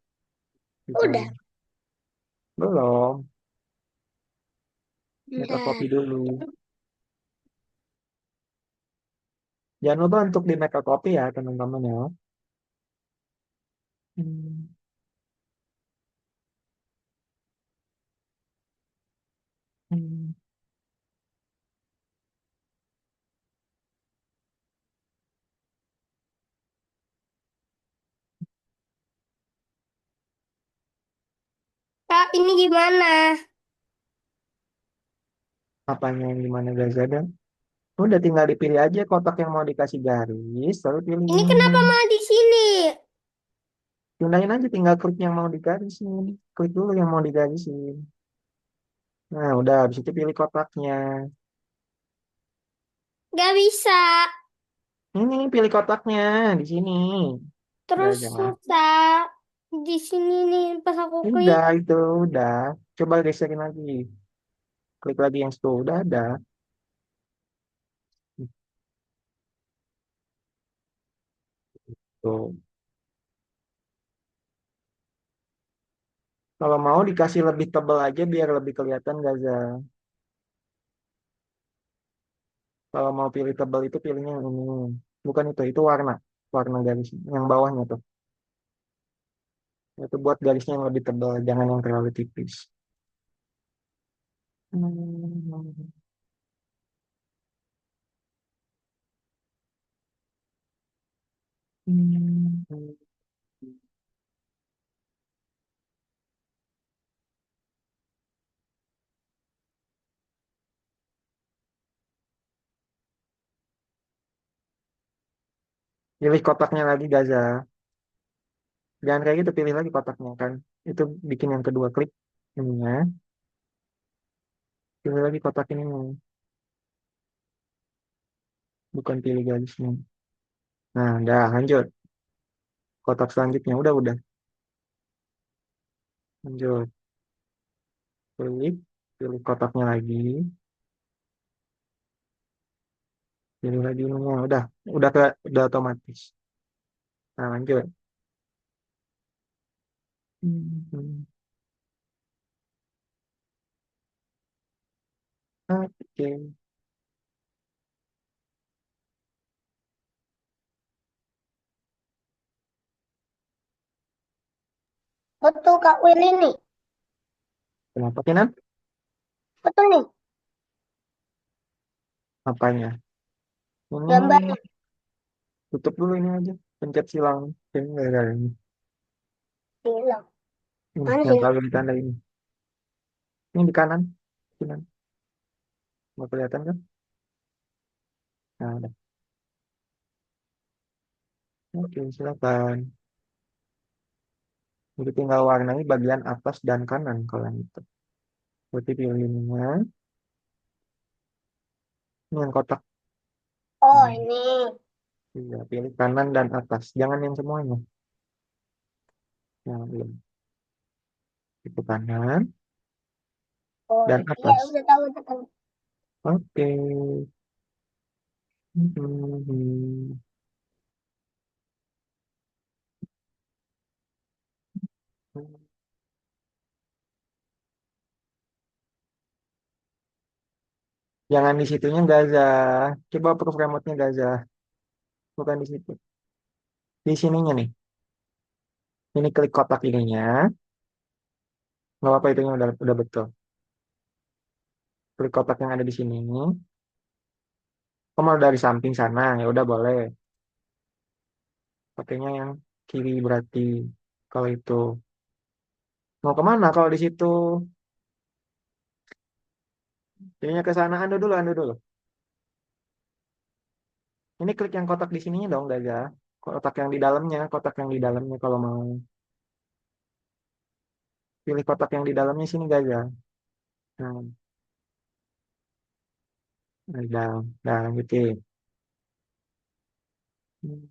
Di Udah, sana. Belum. Make a copy bentar. dulu. Jangan lupa untuk di make a copy ya teman-teman ya. Hmm. Hmm. Kak, ini gimana? Apanya yang gimana guys ada? Udah tinggal dipilih aja kotak yang mau dikasih garis, lalu pilih Ini ininya. kenapa malah di sini? Tundain aja tinggal klik yang mau digarisin. Klik dulu yang mau digarisin. Nah, udah habis itu pilih kotaknya. Gak bisa. Ini pilih kotaknya di sini. Gak Terus jangan. susah. Di sini nih pas aku klik. Udah itu, udah. Coba geserin lagi. Klik lagi yang situ, udah ada. Tuh. Kalau mau dikasih lebih tebal aja biar lebih kelihatan Gaza. Kalau mau pilih tebal itu pilihnya yang ini. Bukan itu warna. Warna garis yang bawahnya tuh. Itu buat garisnya yang lebih tebal, jangan yang terlalu tipis. Hmm. Pilih kotaknya lagi Gaza. Jangan kayak gitu, pilih lagi kotaknya kan. Itu bikin yang kedua klik ininya. Pilih lagi kotak ini. Bukan pilih garisnya. Nah, udah lanjut. Kotak selanjutnya udah. Lanjut. Pilih, pilih kotaknya lagi. Pilih lagi ininya. Udah otomatis. Nah, lanjut. Hmm. Oke. Betul Kak Willy nih. Kenapa Kinan? Betul nih. Apanya? Hmm, Gambarnya tutup dulu ini aja. Pencet silang. Ini. hilang. Ini Mana yang ya? selalu ditanda ini. Ini di kanan. Kinan. Mau kelihatan kan? Nah, udah. Oke, silakan. Jadi tinggal warnai bagian atas dan kanan kalau yang itu. Berarti pilihnya. Ini yang kotak. Oh, Hmm. ini. Iya, pilih kanan dan atas. Jangan yang semuanya. Yang belum. Itu kanan. Oh, dan iya atas. udah tahu udah tahu. Oke. Mhm. Jangan di situnya Gaza. Coba proof remote-nya Gaza. Bukan di situ. Di sininya nih. Ini klik kotak ininya. Nggak apa-apa itunya udah betul. Klik kotak yang ada di sini. Kamu mau dari samping sana ya udah boleh. Pakainya yang kiri berarti kalau itu. Mau kemana kalau di situ? Jadinya ke sana anu dulu. Ini klik yang kotak di sininya dong Gaza. Kotak yang di dalamnya kalau mau. Pilih kotak yang di dalamnya sini Gaza. Nah, nah lanjutin. Hmm.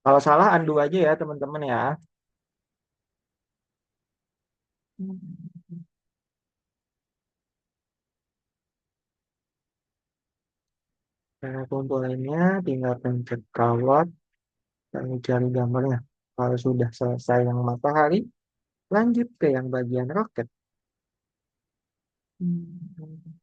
Kalau salah undo aja ya teman-teman ya. Cara kumpulinnya tinggal pencet color dan cari gambarnya. Kalau sudah selesai yang matahari, lanjut ke yang bagian roket. Hmm.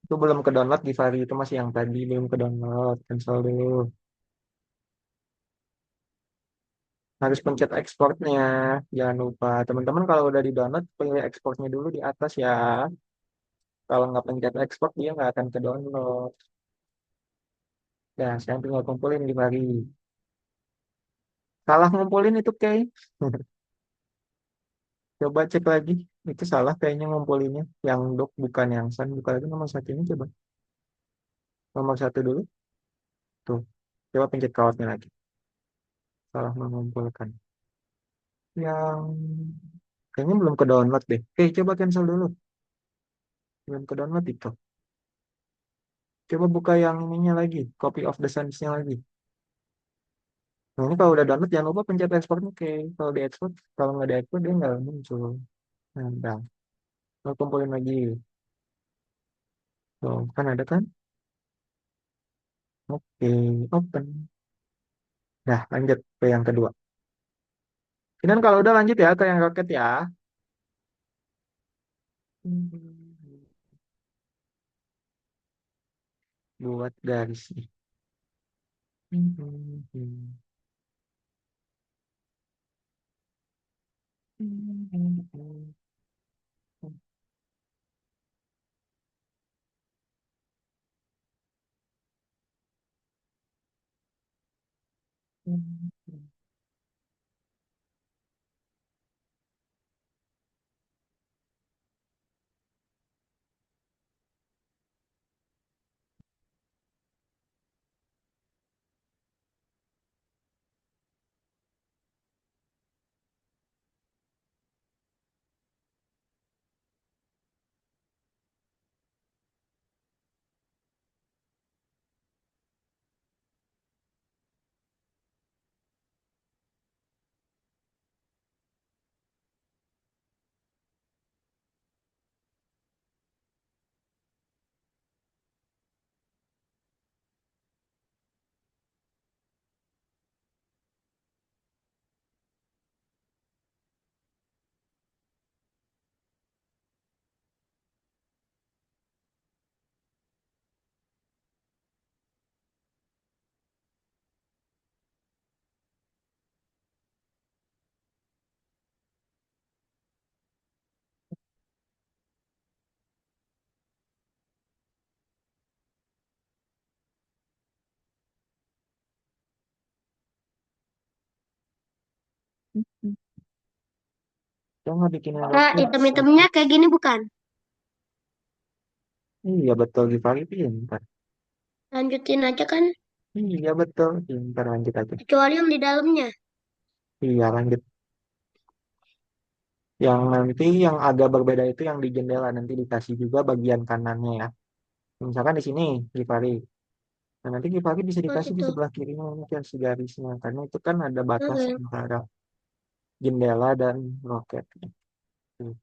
Itu belum ke download di Fari itu masih yang tadi belum ke download. Cancel dulu. Harus pencet ekspornya. Jangan lupa. Teman-teman kalau udah di download, pilih ekspornya dulu di atas ya. Kalau nggak pencet ekspor, dia nggak akan ke download. Ya, saya tinggal kumpulin di Fari. Salah ngumpulin itu kayak. Coba cek lagi. Itu salah kayaknya ngumpulinnya. Yang doc bukan yang san. Bukan lagi nomor satunya coba. Nomor satu dulu. Tuh. Coba pencet kaosnya lagi. Salah mengumpulkan. Yang kayaknya belum ke download deh. Coba cancel dulu. Belum ke download itu. Coba buka yang ininya lagi. Copy of the Suns-nya lagi. Nah, ini kalau udah download jangan lupa pencet ekspornya. Oke. Kalau di export, kalau nggak di export dia nggak muncul. Nah, udah.เราkumpulin lagi. Tuh, kan ada kan? Oke, open. Nah, lanjut ke yang kedua. Dan kalau udah lanjut ya ke yang roket ya. Buat garis nih. Coba bikin yang Nah, roket satu. item-itemnya kayak gini bukan? Iya betul Givari pintar. Lanjutin aja kan? Iya betul pintar lanjut aja. Kecuali yang di dalamnya. Iya lanjut. Yang nanti yang agak berbeda itu yang di jendela nanti dikasih juga bagian kanannya ya. Misalkan di sini Givari. Nah, nanti Givari bisa Oh dikasih di gitu. sebelah kirinya ini kasih garisnya karena itu kan ada batas Oke. antara jendela dan loket. Gitu.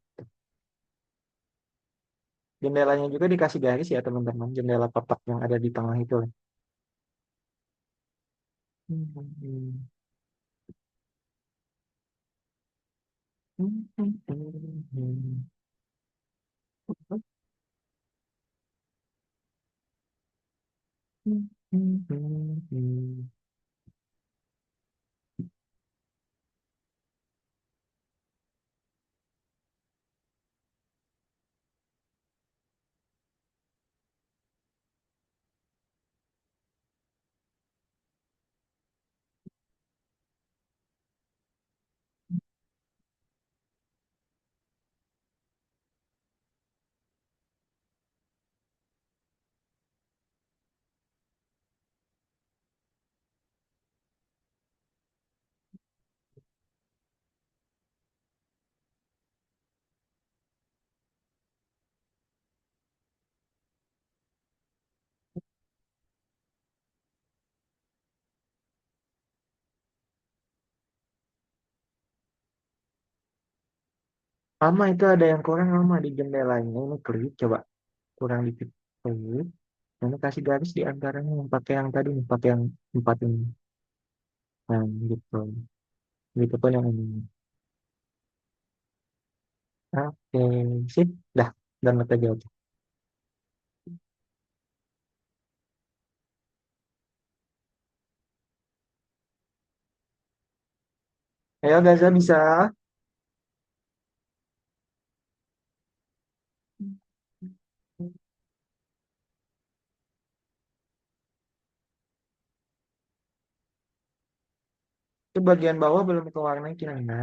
Jendelanya juga dikasih garis ya teman-teman. Jendela kotak yang ada di tengah itu. Hmm. Lama itu ada yang kurang lama di jendelanya. Ini klik, coba kurang dikit klik. Ini kasih garis di antaranya yang pakai yang tadi, nih, pakai yang empat ini. Nah, gitu. Gitu pun yang ini. Oke, sip. Dah, dan aja. Ayo Gaza bisa. Itu bagian bawah belum ke warna gimana?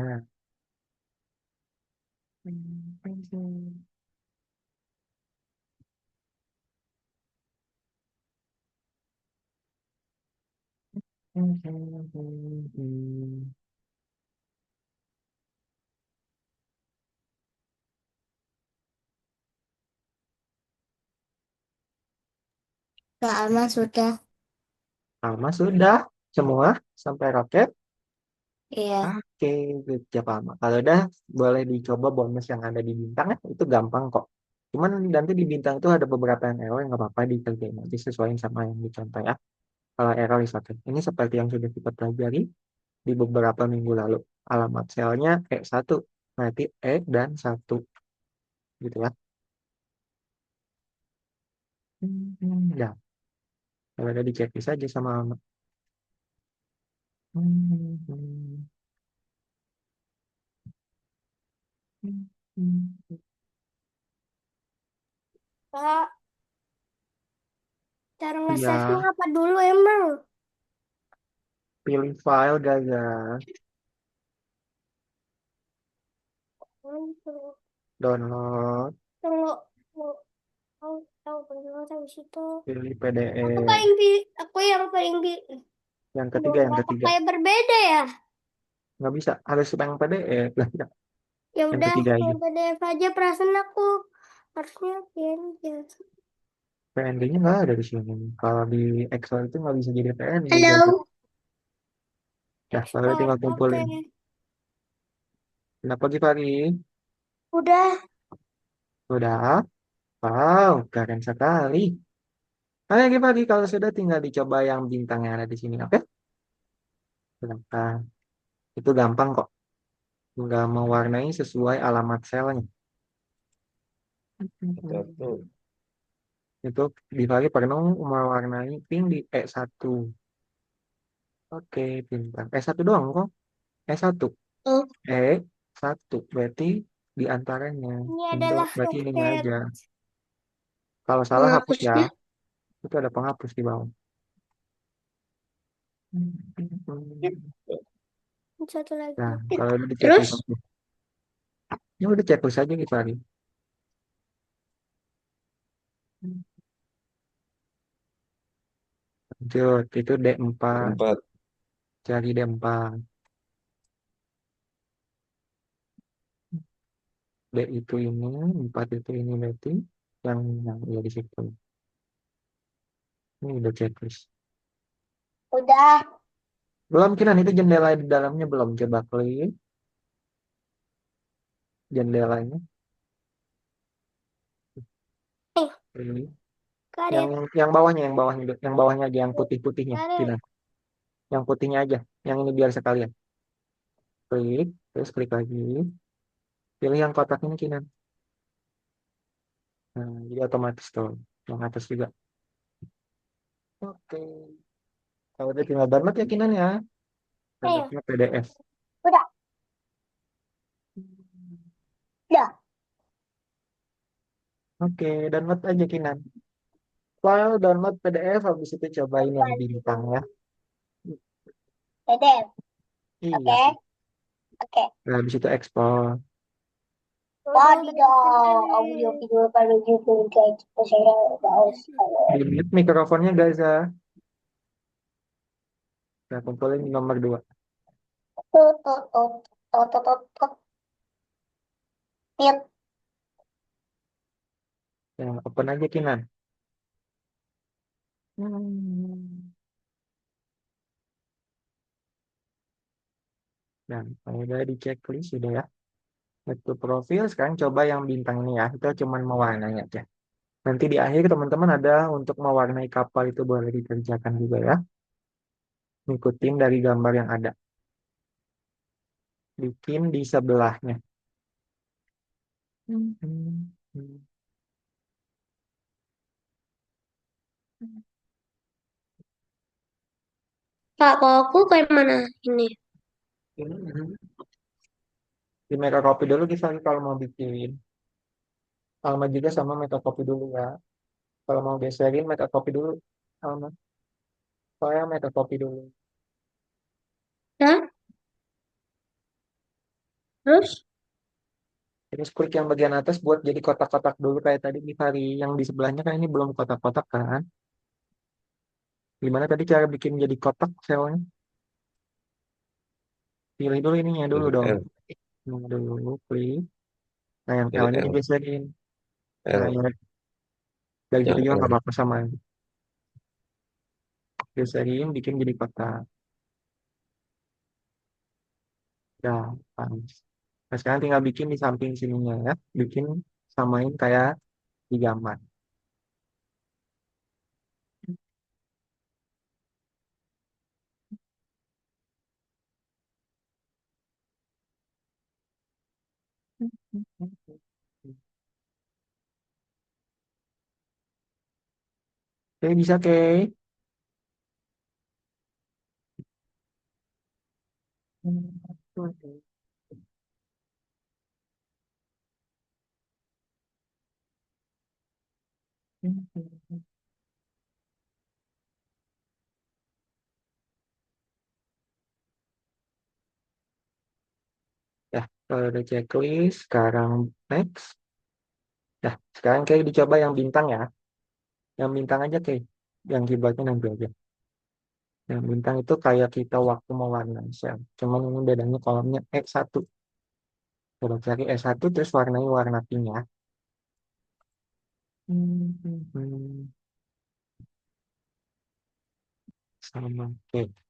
Kak Alma sudah. Sama sudah semua sampai roket. Iya. Oke, good job Alma. Kalau udah boleh dicoba bonus yang ada di bintang ya, itu gampang kok. Cuman nanti di bintang itu ada beberapa yang error yang nggak apa-apa dikerjain nanti sesuaiin sama yang dicontoh ya. Kalau error is okay. Ini seperti yang sudah kita pelajari di beberapa minggu lalu. Alamat selnya E1, berarti E dan 1 gitu ya. Ya, kalau ada dicek saja sama Alma. Kak, cara nge-save-nya Ya, apa dulu emang? pilih file Gaza, Untuk download, kalau mau tahu tahu benar dari situ. pilih Aku PDF. paling bi aku yang paling bi Yang beberapa ketiga. kayak berbeda ya. Nggak bisa, harus yang PDF. Ya Yang udah, ketiga aja. yang PDF aja perasaan aku harusnya PNG. PNG-nya nggak ada di sini. Kalau di Excel itu nggak bisa jadi PNG, Gaza. Halo. Ya, kalau Export, tinggal oke. kumpulin. Kenapa pagi? Udah. Udah. Wow, keren sekali. Oke, pagi kalau sudah tinggal dicoba yang bintang yang ada di sini. Oke? Silahkan. Itu gampang kok. Tinggal mewarnai sesuai alamat selnya. Betul. Itu di pagi penuh mewarnai pink di E1. Oke, pintar. E1 doang kok. E1. Oh, E1. Berarti di antaranya. ini Indo, adalah berarti ininya roket aja. Kalau salah hapus ya. penghapusnya. Itu ada penghapus di bawah. Satu Nah, lagi. kalau udah dicek Terus? list, ya udah checklist aja gitu lagi. Lanjut, itu D4. Empat. Cari D4. B itu ini, 4 itu ini berarti yang ya di situ. Ini udah checklist. Udah. Belum Kinan itu jendela di dalamnya belum coba klik jendelanya. Eh, Ini. Yang Karin, yang bawahnya aja yang putih-putihnya, Karin. Kinan. Yang putihnya aja. Yang ini biar sekalian. Klik, terus klik lagi. Pilih yang kotak ini Kinan. Nah, jadi otomatis tuh yang atas juga. Oke. Kalau udah tinggal download ya Kinan ya. Ayo, Downloadnya PDF. udah. Udah. Oke, download aja Kinan. File download PDF habis itu cobain yang bintang ya. Dedek. Iya, Oke. Ki. Oke. Nah, habis itu ekspor. Wadidaw, audio video pada gitu guys. Saya nggak usah. Di mute mikrofonnya Gaza. Nah, kumpulin di nomor 2. Tut tut tut tut tut tut tut. Tit. Yang open aja Kinan. Hmm. Dan kalau udah di checklist sudah ya. Itu profil. Sekarang coba yang bintang ini ya. Itu cuma mewarnai aja. Nanti di akhir teman-teman ada untuk mewarnai kapal itu boleh dikerjakan juga ya. Ngikutin dari gambar yang ada. Bikin di sebelahnya. Hmm. Kak, kalau aku kayak mana ini? Hmm. Di merah kopi dulu kita kalau mau bikin. Alma juga sama merah kopi dulu ya. Kalau mau geserin merah kopi dulu. Alma. Soalnya merah kopi dulu. Hah? Terus? Terus klik yang bagian atas buat jadi kotak-kotak dulu kayak tadi di hari yang di sebelahnya kan ini belum kotak-kotak kan. Gimana tadi cara bikin jadi kotak selnya? Pilih dulu ininya dulu Huruf dong. L, Ini dulu klik. Nah yang dari L-nya L, digeserin. Nah L, ya dari gitu yang juga nggak L, apa-apa sama. Geserin bikin jadi kotak. Gampang. Nah sekarang tinggal bikin di samping sininya ya. Bikin samain kayak di gambar. Oke bisa ke. Ya, kalau udah checklist, sekarang next. Nah, sekarang kayak dicoba yang bintang ya. Yang bintang aja kayak. Yang keyboardnya nanti aja. Yang bintang itu kayak kita waktu mewarnai sel. Cuman ini bedanya kolomnya E1. Coba cari E1 terus warnai warna pink ya. Sama. Oke.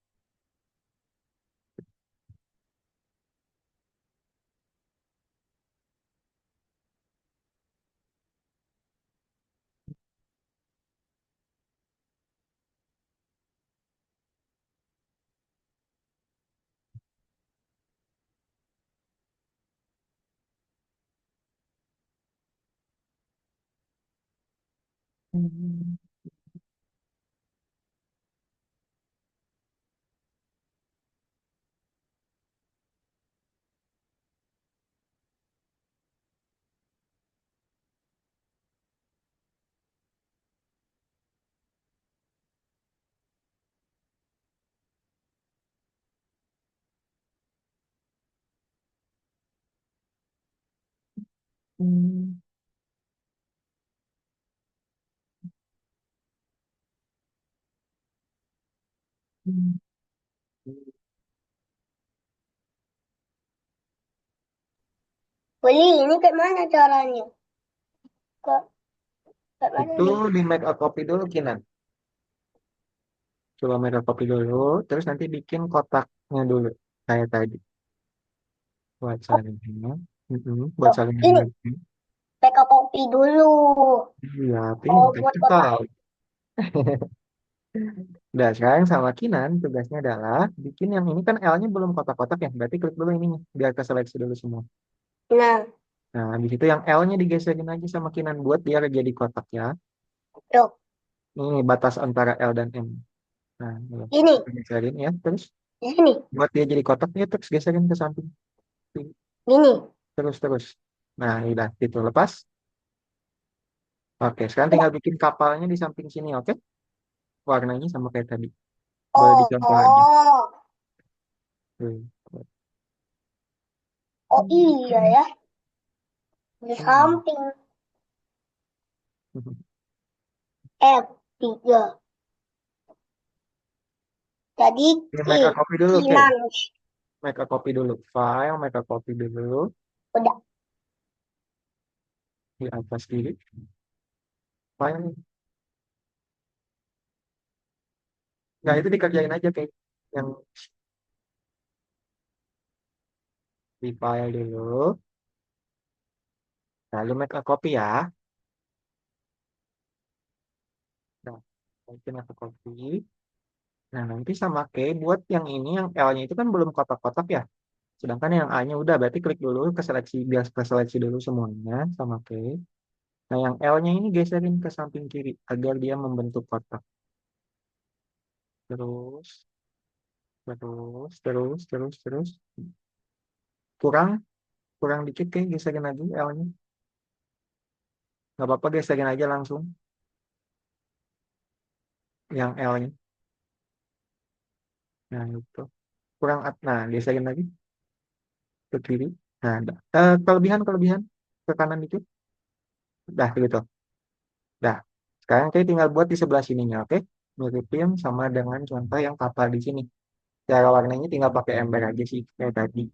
Beli ini kayak mana caranya? Kok kayak mana Itu nih? di make a copy dulu, Kinan. Coba make a copy dulu, terus nanti bikin kotaknya dulu. Kayak tadi. Buat Oh, saringannya. Buat oh, saringan ini lagi. backup kopi dulu. Iya, Oh, pintar. buat kotak. Tahu. Udah, sekarang sama Kinan, tugasnya adalah bikin yang ini kan L-nya belum kotak-kotak ya. Berarti klik dulu ininya, biar keseleksi dulu semua. Nah, Nah, habis itu yang L-nya digeserin aja sama Kinan buat biar jadi kotak ya. tuh. Ini batas antara L dan M. Nah, ya. Ini, Geserin ya. Terus di sini. buat dia jadi kotak ya, terus geserin ke samping. Ini. Terus, terus. Nah, udah. Itu lepas. Oke, sekarang Udah. tinggal bikin kapalnya di samping sini, oke? Warnanya sama kayak tadi. Boleh Oh, dicontoh aja. oh, Tuh. oh iya ya. Di Hmm. samping F3. Jadi Ini make a copy dulu, oke? Kinan. Make a copy dulu. File, make a copy dulu. Udah. Di atas kiri. File. Nah, itu dikerjain aja kayak yang di file dulu. Lalu make a copy ya. Nah, bikin make a copy. Nah, nanti sama kayak buat yang ini, yang L-nya itu kan belum kotak-kotak ya. Sedangkan yang A-nya udah, berarti klik dulu ke seleksi, biar ke seleksi dulu semuanya sama kayak. Nah, yang L-nya ini geserin ke samping kiri agar dia membentuk kotak. Terus, terus. Kurang, kurang dikit kayak geserin lagi L-nya. Nggak apa-apa, geserin aja langsung yang L-nya. Nah, itu. Kurang, nah, geserin lagi ke kiri. Nah, kelebihan ke kanan dikit. Dah, gitu. Dah. Sekarang kita tinggal buat di sebelah sininya, oke? Miripin sama dengan contoh yang kapal di sini. Cara warnanya tinggal pakai ember aja sih, kayak tadi.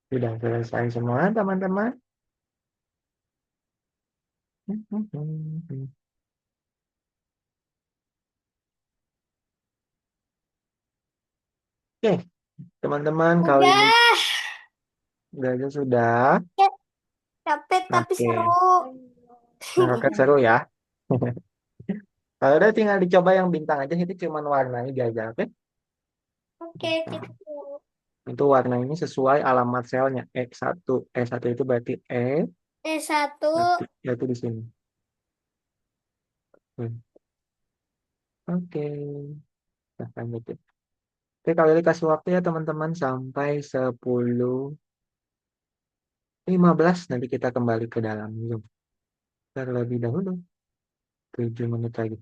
Sudah selesai semua, teman-teman. Oke, teman-teman, kalau ini Udah. udah sudah. Capek tapi Oke, seru. nah, oke, seru ya. Kalau udah tinggal dicoba yang bintang aja, itu cuma warnanya Gaza, oke? Oke, Bintang. kita tunggu. Itu warna ini sesuai alamat selnya E1. E1 itu berarti Satu. yaitu di sini. Oke, nah, lanjutin. Oke, kalau dikasih waktu ya teman-teman sampai 10:15 nanti kita kembali ke dalam Zoom. Terlebih dahulu 7 menit lagi.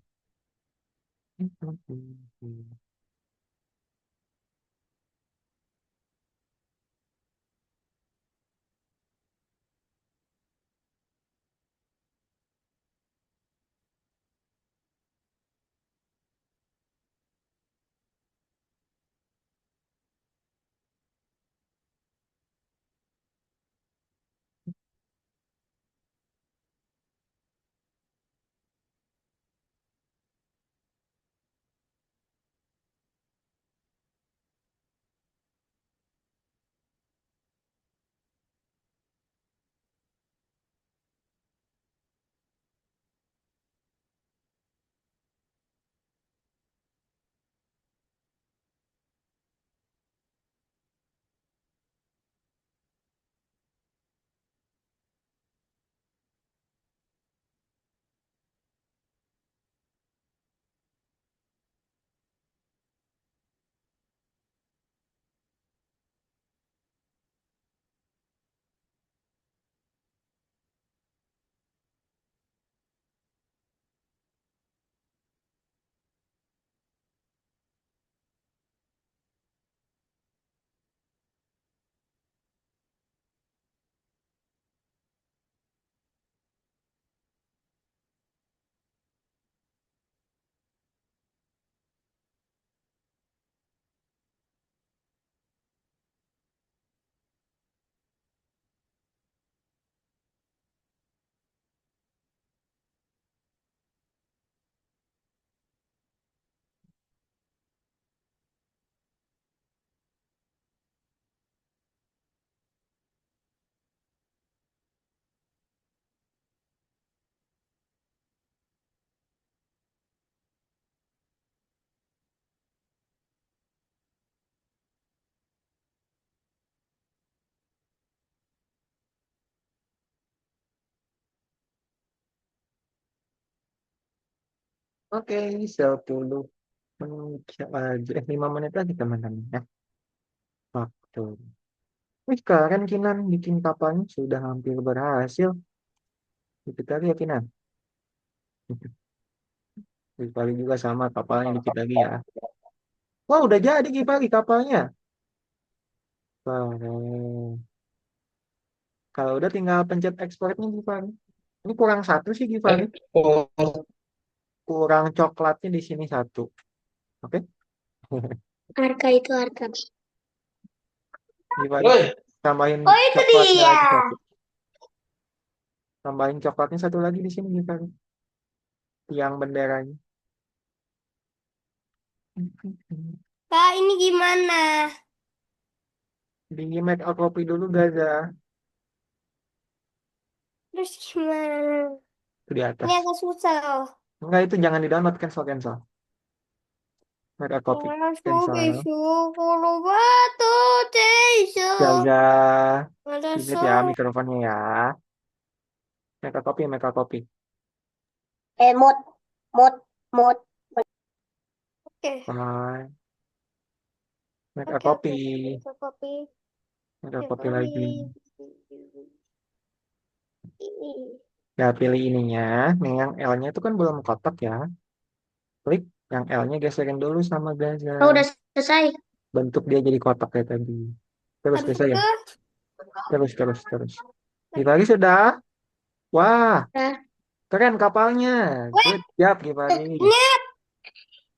Oke, 10 menit aja. 5 menit lagi teman-teman ya. Waktu. Wih, keren Kinan bikin kapalnya sudah hampir berhasil. Dikit lagi ya Kinan. Gipari juga sama kapalnya dikit lagi ya. Wah, udah jadi Gipari kapalnya. Keren. Kalau udah tinggal pencet ekspornya Gipari. Ini kurang satu sih Gipari. Ekspor. Kurang coklatnya di sini satu. Oke, Harga itu harga. Gipari Woi, tambahin Oh, itu coklatnya dia. lagi satu. Tambahin coklatnya satu lagi di sini Gipari. Tiang benderanya. Kak, ini gimana? Di make out kopi dulu Gaza. Terus gimana? Itu di Ini atas. agak susah loh. Enggak, itu jangan di download, cancel cancel. Make out copy Masuk cancel. isu kalau batu tisu. Gaza, Ada ingat ya so. mikrofonnya ya. Make out copy, make out copy. Mod, mod, mod. Oke, Bye. Make a oke, oke. copy. Bisa kopi. Make a Ya, copy kopi. lagi. Ya, pilih ininya. Nih yang L-nya itu kan belum kotak ya. Klik yang L-nya geserin dulu sama Gaza. Oh, udah selesai. Bentuk dia jadi kotak kayak tadi. Terus Habis bisa ya. itu, Terus. Gipari sudah. Wah, nah, keren kapalnya. wait, Good job Gipari. ini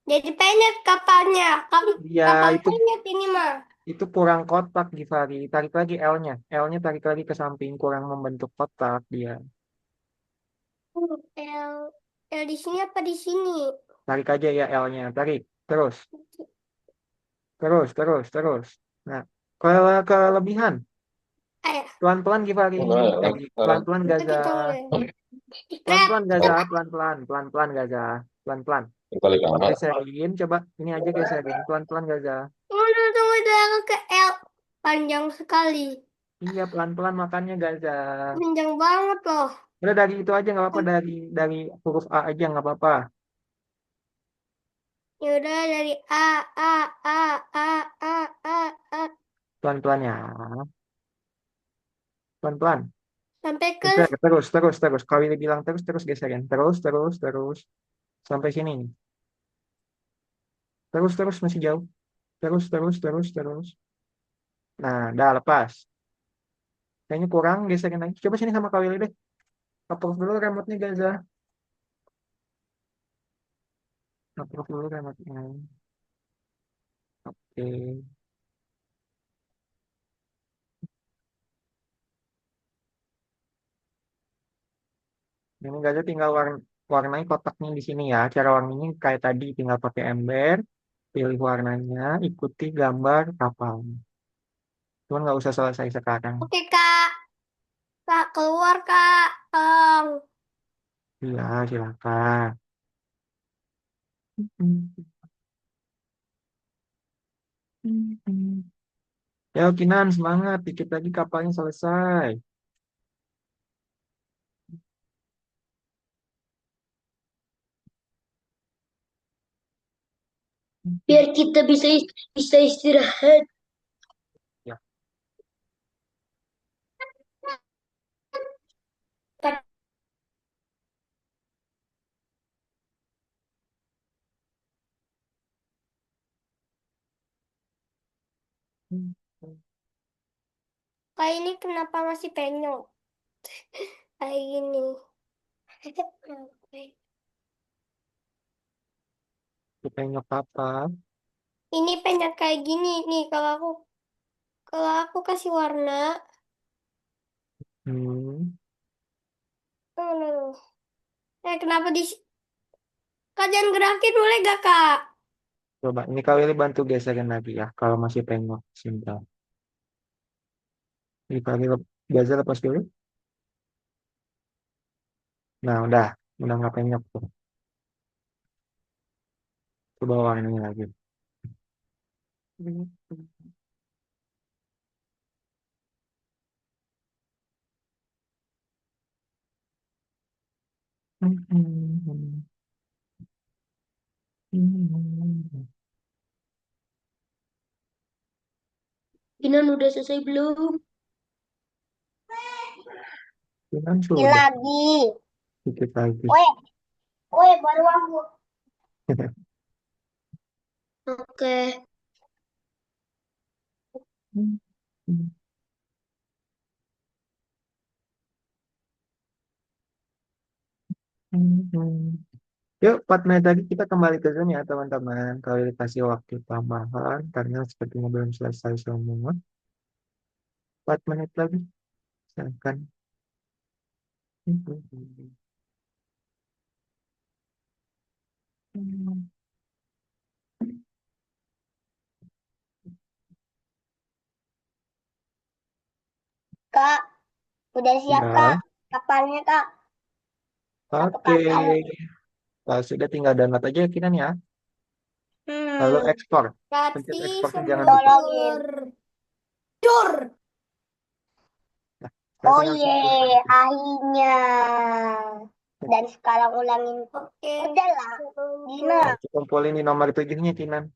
jadi penyet kapalnya. Iya, Kapal itu penyet ini mah. itu kurang kotak Gifari. Tarik lagi L-nya. L-nya tarik lagi ke samping, kurang membentuk kotak dia. L, L di sini apa di sini? Tarik aja ya L-nya. Tarik. Terus. Nah, kalau kelebihan. Ayo, Pelan-pelan Gifari. enggak, Pelan-pelan kita Gaza. hitung deh. Crab. Pelan-pelan Gaza, pelan-pelan, pelan-pelan Gaza, pelan-pelan. Kali Coba kamar. geserin, coba ini aja geserin, pelan-pelan Gaza. Tunggu, itu aku ke L. Panjang sekali. Iya, pelan-pelan makannya Gaza. Panjang banget loh. Udah dari itu aja nggak apa-apa, dari huruf A aja nggak apa-apa. Yaudah dari A. Pelan-pelan ya, pelan-pelan. Sampai ke Geser, terus, terus, terus. Kalau ini bilang terus, terus geserin. Terus, terus, terus. Sampai sini nih. Terus, terus, masih jauh. Terus, terus, terus, terus. Nah, dah lepas. Kayaknya kurang, geserin lagi. Coba sini sama Kak Willy deh. Approve dulu remote-nya, Gaza. Approve dulu remote-nya. Oke. Ini Gaza tinggal warnai kotaknya di sini ya. Cara warnanya kayak tadi, tinggal pakai ember. Pilih warnanya, ikuti gambar kapal. Cuman nggak usah selesai sekarang. Oke kak. Kak keluar kak. Iya, silakan. Ya, Kinan, semangat. Dikit lagi kapalnya selesai. Biar kita bisa istirahat. Ya. Kak ini kenapa masih penyok? Kayak gini. Kita nyok kapal. Ini penyok kayak gini nih kalau aku kasih warna. Hmm. Tuh. Kenapa di Kak jangan gerakin boleh gak kak? Coba, ini Kak Willy bantu geserin lagi ya. Kalau masih pengok, simpel. Ini Kak Willy Gaza lepas dulu. Nah, udah nggak penyok tuh. Coba warnanya lagi. Kinan udah selesai belum? Kan Ini sudah, lagi. dikit lagi. Weh, weh baru aku. Oke. Yuk, 4 menit lagi kita kembali ke Zoom ya, teman-teman. Kalau dikasih waktu tambahan, karena sepertinya belum selesai semua. 4 menit lagi, silakan. Kak, udah siap kak Ya, kapalnya kak. Satu oke. kapal. Kalau sudah tinggal download aja ya, Kinan ya. Lalu Hmm. ekspor. Pencet Berarti ekspornya jangan semua lupa. Dur. Nah, sekarang Oh tinggal ye, akhirnya. Dan sekarang ulangin. Oke. Udah lah. Gina. kumpulin di nomor 7-nya, Kinan.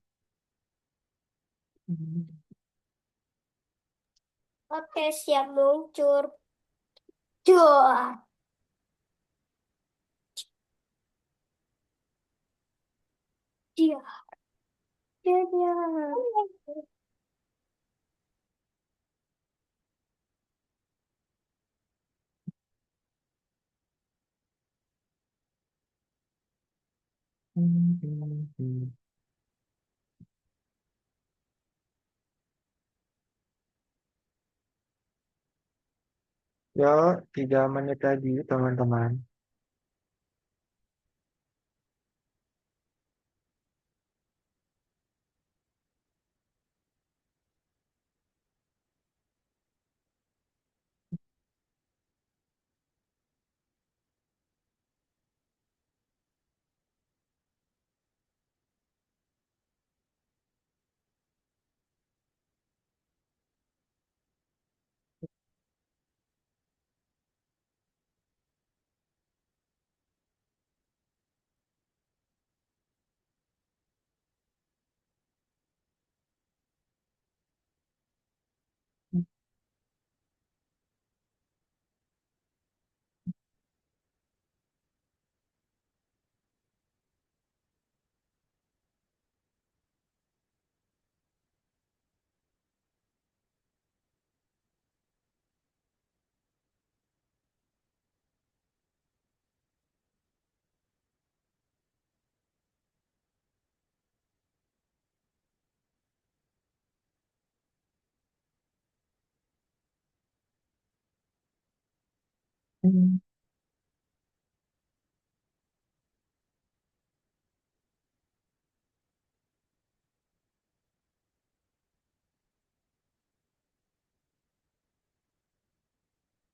Oke, siap meluncur. Cuah. Dia. Dia. Ya, 3 menit lagi, teman-teman.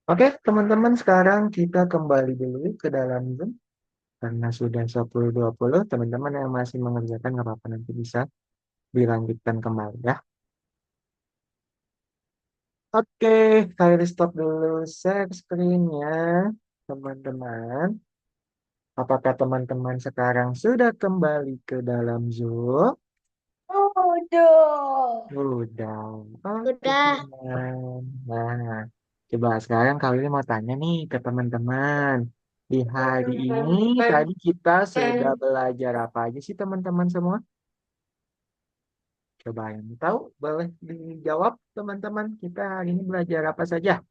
Oke, teman-teman, sekarang kita kembali dulu ke dalam Zoom. Karena sudah 10.20, teman-teman yang masih mengerjakan nggak apa-apa, nanti bisa dilanjutkan kembali ya. Oke, saya stop dulu share screen-nya, teman-teman. Apakah teman-teman sekarang sudah kembali ke dalam Zoom? Udah. Udah. Oke, Udah. teman. Nah, coba sekarang kali ini mau tanya nih ke teman-teman. Di hari ini tadi kita sudah belajar apa aja sih teman-teman semua? Coba yang tahu boleh dijawab teman-teman. Kita hari ini belajar apa saja?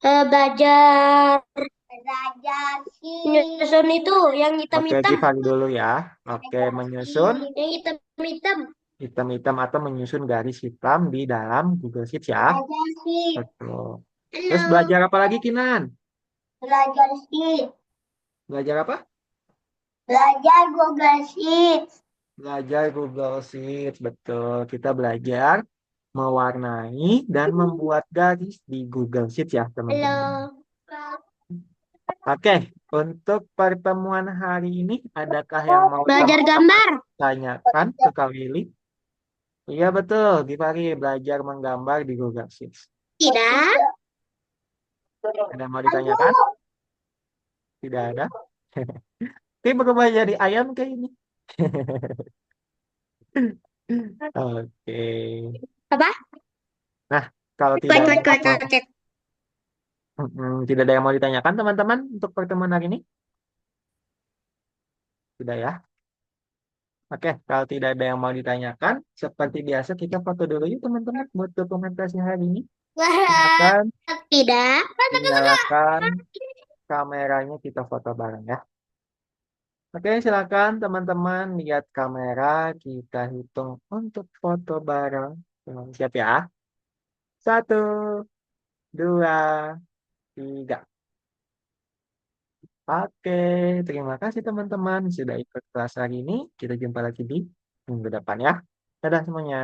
Belajar Belajar sih. nyusun itu yang Oke, hitam-hitam. Gifari dulu ya. Oke, menyusun Yang hitam-hitam. hitam-hitam atau menyusun garis hitam di dalam Google Sheets ya. Belajar sih. Betul. Terus Halo. belajar apa lagi, Kinan? Belajar sih. Belajar apa? Belajar Google Sheet. Belajar Google Sheets, betul. Kita belajar mewarnai dan membuat garis di Google Sheets ya, teman-teman. Halo. Oke, untuk pertemuan hari ini, adakah yang mau Belajar teman-teman gambar. tanyakan ke Kak Willy? Iya, betul. Gifari belajar menggambar di Google Sheets. Tidak. Ada yang mau ditanyakan? Tidak ada. Ini berubah jadi ayam kayak ini. Oke. Apa? Nah, kalau Cuek, tidak ada cuek, yang cuek, mau, cuek, cuek. tidak ada yang mau ditanyakan, teman-teman, untuk pertemuan hari ini? Sudah ya. Oke, kalau tidak ada yang mau ditanyakan, seperti biasa kita foto dulu yuk teman-teman buat dokumentasi hari ini. Wah, Silakan tidak. dinyalakan kameranya, kita foto bareng ya. Oke, silakan teman-teman lihat kamera, kita hitung untuk foto bareng. Siap ya? 1, 2, 3. Oke, terima kasih teman-teman sudah ikut kelas hari ini. Kita jumpa lagi di minggu depan ya. Dadah semuanya.